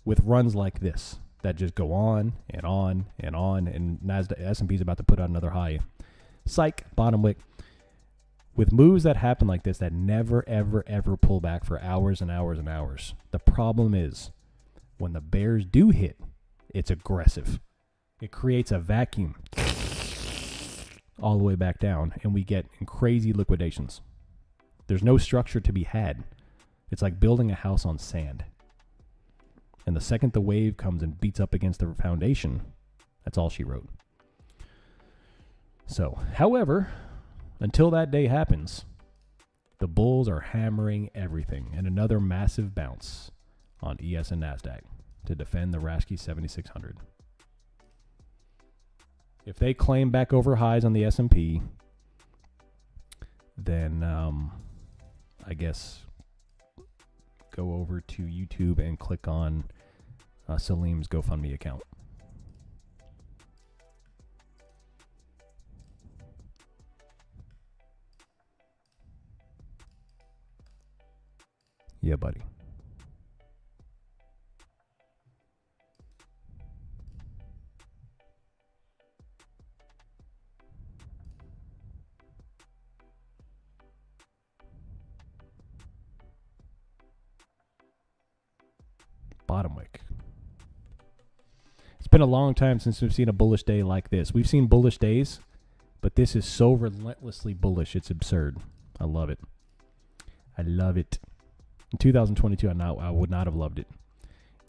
with runs like this that just go on and on and on, and NASDAQ, S&P is about to put out another high. Psych, bottom wick. With moves that happen like this that never, ever, ever pull back for hours and hours and hours, the problem is when the bears do hit, it's aggressive. It creates a vacuum all the way back down, and we get crazy liquidations. There's no structure to be had. It's like building a house on sand. And the second the wave comes and beats up against the foundation, that's all she wrote. So, however, until that day happens, the bulls are hammering everything, and another massive bounce on ES and NASDAQ to defend the Rasky 7600. If they claim back over highs on the S&P, then I guess go over to YouTube and click on Salim's GoFundMe account. Yeah, buddy. Bottom wick. It's been a long time since we've seen a bullish day like this. We've seen bullish days, but this is so relentlessly bullish. It's absurd. I love it. I love it. In 2022, I would not have loved it.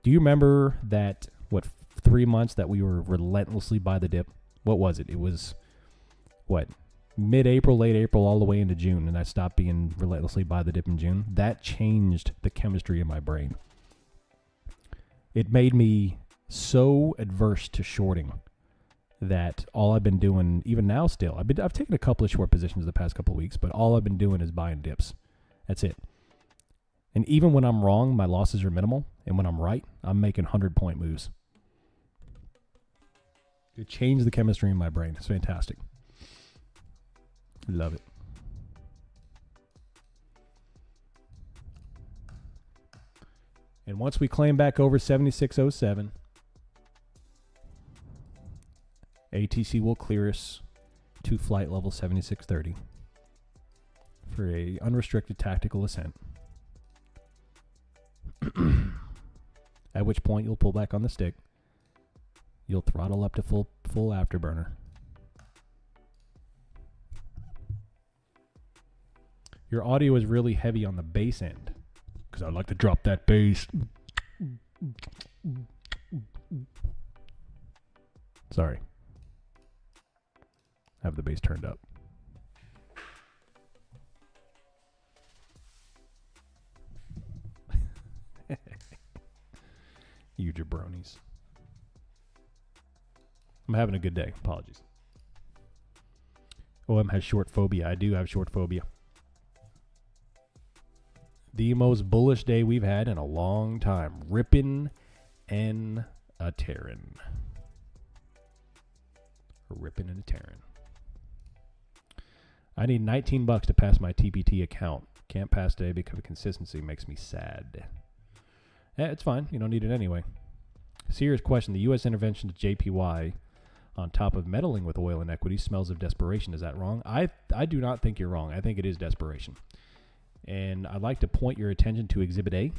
Do you remember that, 3 months that we were relentlessly by the dip? What was it? It was, mid-April, late April, all the way into June, and I stopped being relentlessly by the dip in June. That changed the chemistry in my brain. It made me so adverse to shorting that all I've been doing, even now still, I've taken a couple of short positions the past couple of weeks, but all I've been doing is buying dips. That's it. And even when I'm wrong, my losses are minimal. And when I'm right, I'm making 100-point moves. It changed the chemistry in my brain. It's fantastic. Love it. And once we claim back over 7607, ATC will clear us to flight level 7630 for a unrestricted tactical ascent. At which point you'll pull back on the stick. You'll throttle up to full afterburner. Your audio is really heavy on the bass end because I like to drop that bass. Sorry. I have the bass turned up. You jabronis. I'm having a good day. Apologies. OM has short phobia. I do have short phobia. The most bullish day we've had in a long time. Rippin' and a tearin'. Rippin' and a tearin'. I need $19 to pass my TPT account. Can't pass today because of consistency makes me sad. It's fine. You don't need it anyway. Serious question. The U.S. intervention to JPY on top of meddling with oil and equities smells of desperation. Is that wrong? I do not think you're wrong. I think it is desperation. And I'd like to point your attention to Exhibit A,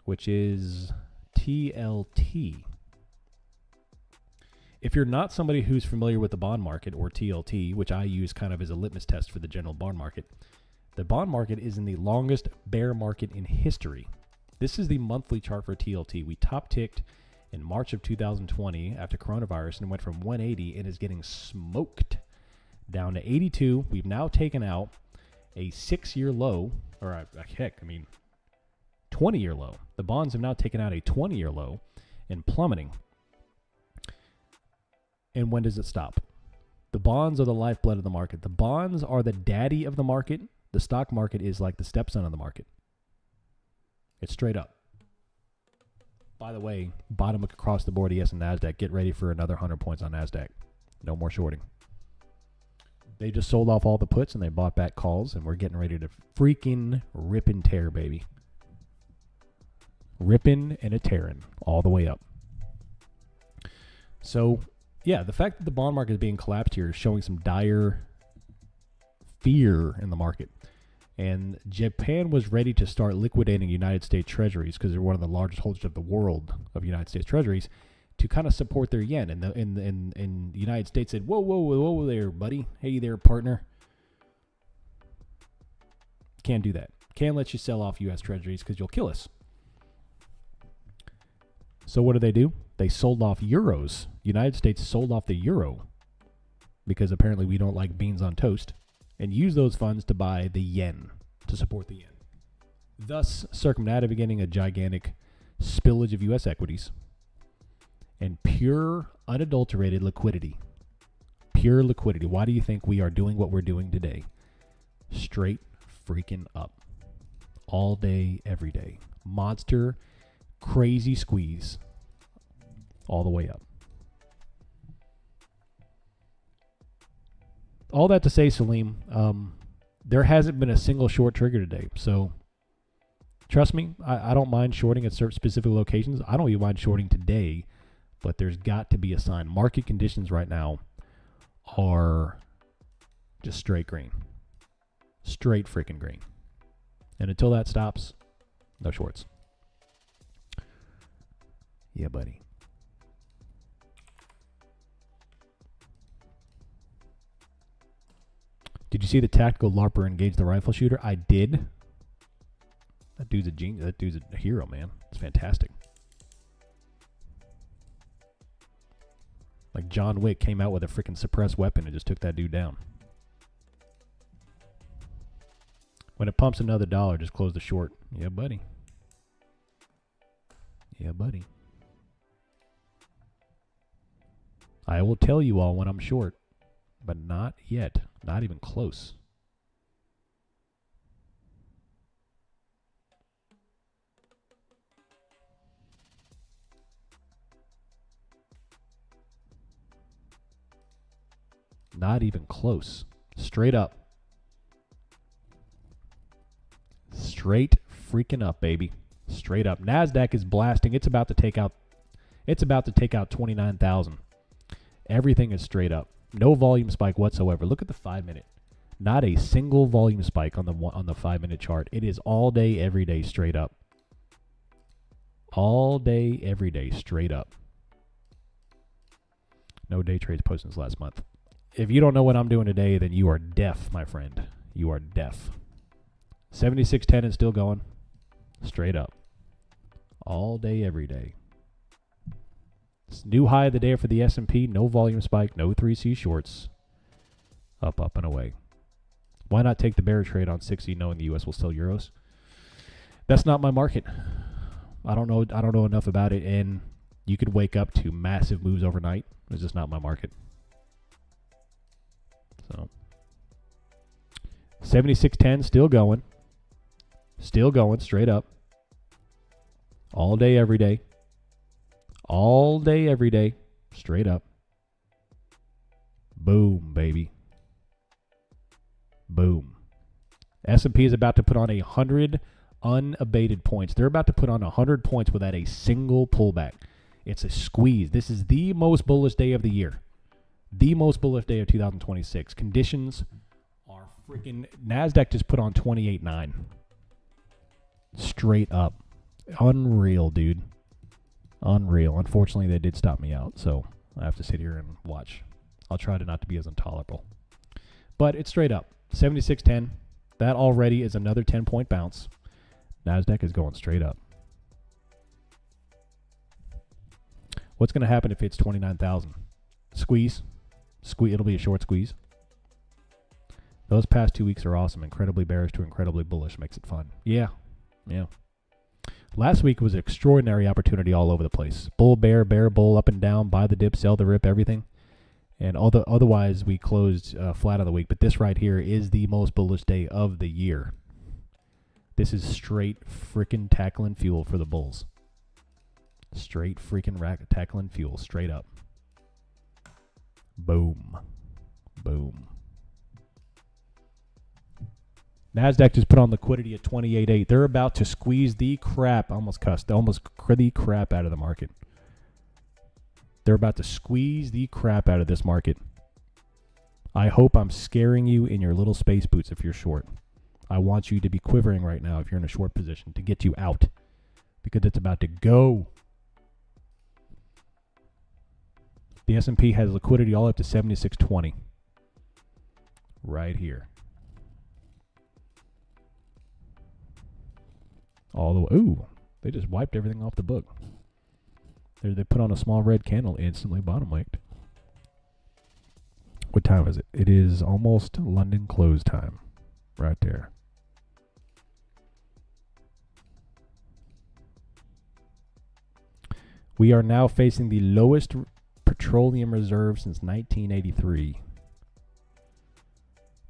which is TLT. If you're not somebody who's familiar with the bond market, or TLT, which I use kind of as a litmus test for the general bond market, the bond market is in the longest bear market in history. This is the monthly chart for TLT. We top ticked in March of 2020 after coronavirus and went from 180 and is getting smoked down to 82. We've now taken out a 6-year low, or a 20-year low. The bonds have now taken out a 20-year low and plummeting. And when does it stop? The bonds are the lifeblood of the market. The bonds are the daddy of the market. The stock market is like the stepson of the market. It's straight up. By the way, bottom across the board, yes, and NASDAQ. Get ready for another 100 points on NASDAQ. No more shorting. They just sold off all the puts and they bought back calls, and we're getting ready to freaking rip and tear, baby. Ripping and a tearing all the way up. So, yeah, the fact that the bond market is being collapsed here is showing some dire fear in the market. And Japan was ready to start liquidating United States treasuries because they're one of the largest holders of the world of United States treasuries to kind of support their yen. And the United States said, whoa there, buddy. Hey there, partner. Can't do that. Can't let you sell off U.S. treasuries because you'll kill us. So what do? They sold off euros. United States sold off the euro because apparently we don't like beans on toast, and use those funds to buy the yen, to support the yen. Thus, circumnavigating a gigantic spillage of U.S. equities and pure, unadulterated liquidity. Pure liquidity. Why do you think we are doing what we're doing today? Straight freaking up. All day, every day. Monster, crazy squeeze. All the way up. All that to say, Salim, there hasn't been a single short trigger today. So, trust me, I don't mind shorting at certain specific locations. I don't even mind shorting today, but there's got to be a sign. Market conditions right now are just straight green. Straight freaking green. And until that stops, no shorts. Yeah, buddy. Did you see the tactical LARPer engage the rifle shooter? I did. That dude's a genius. That dude's a hero, man. It's fantastic. Like John Wick came out with a freaking suppressed weapon and just took that dude down. When it pumps another dollar, just close the short. Yeah, buddy. Yeah, buddy. I will tell you all when I'm short, but not yet. Not even close. Not even close. Straight up. Straight freaking up, baby. Straight up. NASDAQ is blasting. It's about to take out 29,000. Everything is straight up. No volume spike whatsoever. Look at the 5-minute. Not a single volume spike on the 5-minute chart. It is all day, every day, straight up. All day, every day, straight up. No day trades posted since last month. If you don't know what I'm doing today, then you are deaf, my friend. You are deaf. 76.10 is still going. Straight up. All day, every day. It's new high of the day for the S&P. No volume spike. No 3C shorts. Up, up, and away. Why not take the bear trade on 60 knowing the U.S. will sell euros? That's not my market. I don't know enough about it, and you could wake up to massive moves overnight. It's just not my market. So 76.10 still going. Still going straight up. All day, every day. All day, every day. Straight up. Boom, baby. Boom. S&P is about to put on 100 unabated points. They're about to put on 100 points without a single pullback. It's a squeeze. This is the most bullish day of the year. The most bullish day of 2026. Conditions are freaking... NASDAQ just put on 28.9. Straight up. Unreal, dude. Unreal. Unfortunately, they did stop me out, so I have to sit here and watch. I'll try to not to be as intolerable. But it's straight up. 76.10. That already is another 10-point bounce. NASDAQ is going straight up. What's going to happen if it's 29,000? Squeeze. It'll be a short squeeze. Those past 2 weeks are awesome. Incredibly bearish to incredibly bullish. Makes it fun. Yeah. Yeah. Last week was an extraordinary opportunity all over the place. Bull, bear, bull, up and down, buy the dip, sell the rip, everything. And otherwise, we closed flat on the week. But this right here is the most bullish day of the year. This is straight freaking tackling fuel for the bulls. Straight freaking tackling fuel, straight up. Boom. Boom. NASDAQ just put on liquidity at 28.8. They're about to squeeze the crap, almost the crap out of the market. They're about to squeeze the crap out of this market. I hope I'm scaring you in your little space boots if you're short. I want you to be quivering right now if you're in a short position to get you out because it's about to go. The S&P has liquidity all up to 76.20. Right here. All the way. Ooh, they just wiped everything off the book. They put on a small red candle, instantly bottom waked. What time is it? It is almost London close time. Right there. We are now facing the lowest petroleum reserve since 1983.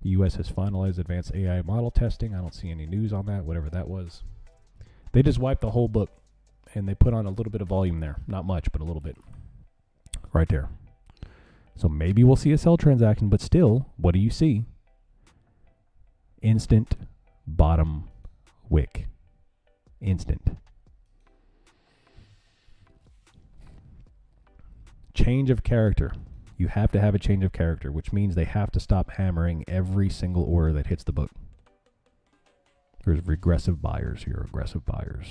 The U.S. has finalized advanced AI model testing. I don't see any news on that, whatever that was. They just wiped the whole book, and they put on a little bit of volume there. Not much, but a little bit. Right there. So maybe we'll see a sell transaction, but still, what do you see? Instant bottom wick. Instant. Change of character. You have to have a change of character, which means they have to stop hammering every single order that hits the book. There's regressive buyers here, aggressive buyers.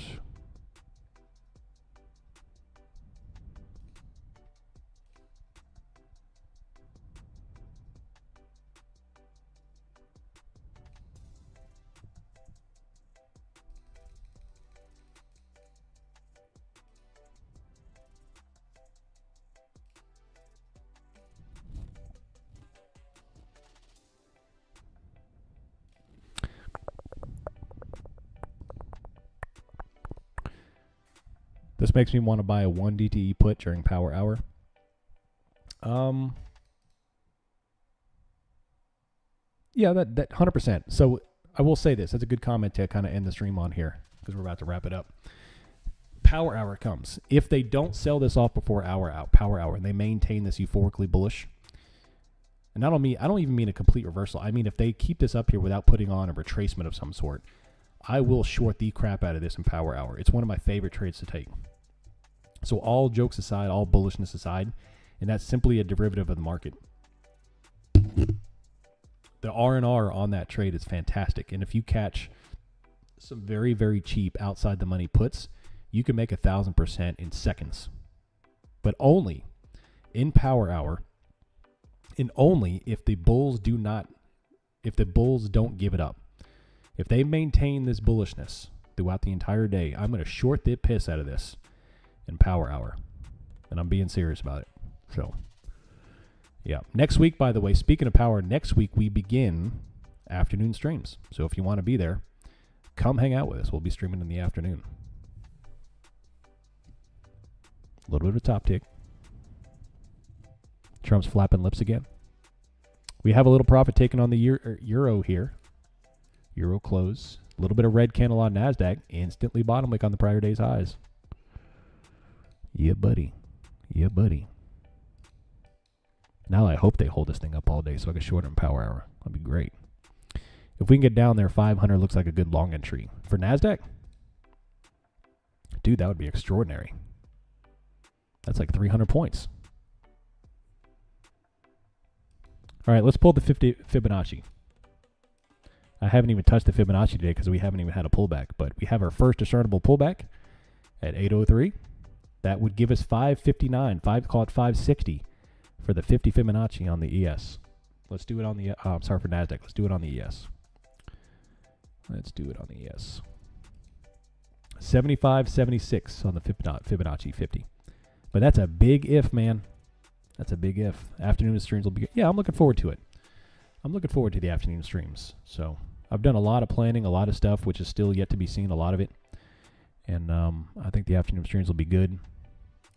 This makes me want to buy a 1 DTE put during power hour. Yeah, that 100%. So I will say this. That's a good comment to kind of end the stream on here because we're about to wrap it up. Power hour comes. If they don't sell this off before power hour, and they maintain this euphorically bullish, and I don't even mean a complete reversal. I mean if they keep this up here without putting on a retracement of some sort, I will short the crap out of this in power hour. It's one of my favorite trades to take. So all jokes aside, all bullishness aside, and that's simply a derivative of the market. The R&R on that trade is fantastic. And if you catch some very, very cheap outside the money puts, you can make 1,000% in seconds. But only in power hour, and only if the bulls don't give it up. If they maintain this bullishness throughout the entire day. I'm going to short the piss out of this in Power Hour. And I'm being serious about it. So, yeah. Next week, by the way, speaking of power, next week we begin afternoon streams. So if you want to be there, come hang out with us. We'll be streaming in the afternoon. A little bit of a top tick. Trump's flapping lips again. We have a little profit taken on the euro here. Euro close. A little bit of red candle on NASDAQ. Instantly bottom wick on the prior day's highs. Yeah, buddy. Yeah, buddy. Now I hope they hold this thing up all day so I can short it in Power Hour. That'd be great. If we can get down there, 500 looks like a good long entry. For NASDAQ? Dude, that would be extraordinary. That's like 300 points. All right, let's pull the 50 Fibonacci. I haven't even touched the Fibonacci today because we haven't even had a pullback, but we have our first discernible pullback at 803. That would give us 559, call it 560 for the 50 Fibonacci on the ES. Let's do it on the, sorry for NASDAQ. Let's do it on the ES. Let's do it on the ES. 75.76 on the Fibonacci 50. But that's a big if, man. That's a big if. Afternoon streams will be good. Yeah, I'm looking forward to it. I'm looking forward to the afternoon streams. So I've done a lot of planning, a lot of stuff, which is still yet to be seen, a lot of it. And I think the afternoon streams will be good,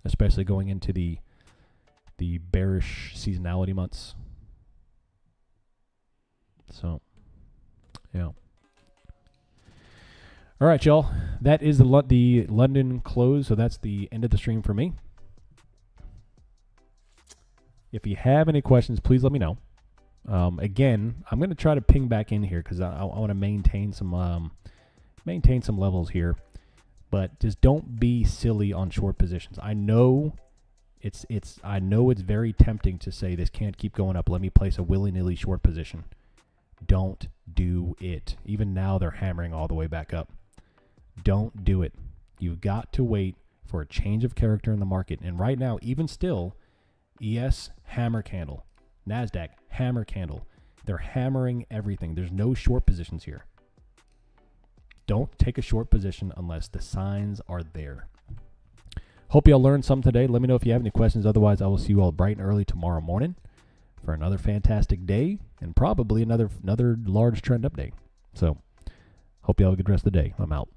especially going into the bearish seasonality months. So, yeah. All right, y'all. That is the London close. So that's the end of the stream for me. If you have any questions, please let me know. Again, I'm going to try to ping back in here because I want to maintain some levels here. But just don't be silly on short positions. I know it's very tempting to say this can't keep going up. Let me place a willy-nilly short position. Don't do it. Even now they're hammering all the way back up. Don't do it. You've got to wait for a change of character in the market. And right now, even still, ES, hammer candle. NASDAQ, hammer candle. They're hammering everything. There's no short positions here. Don't take a short position unless the signs are there. Hope y'all learned something today. Let me know if you have any questions. Otherwise, I will see you all bright and early tomorrow morning for another fantastic day and probably another large trend update. So, hope you all have a good rest of the day. I'm out.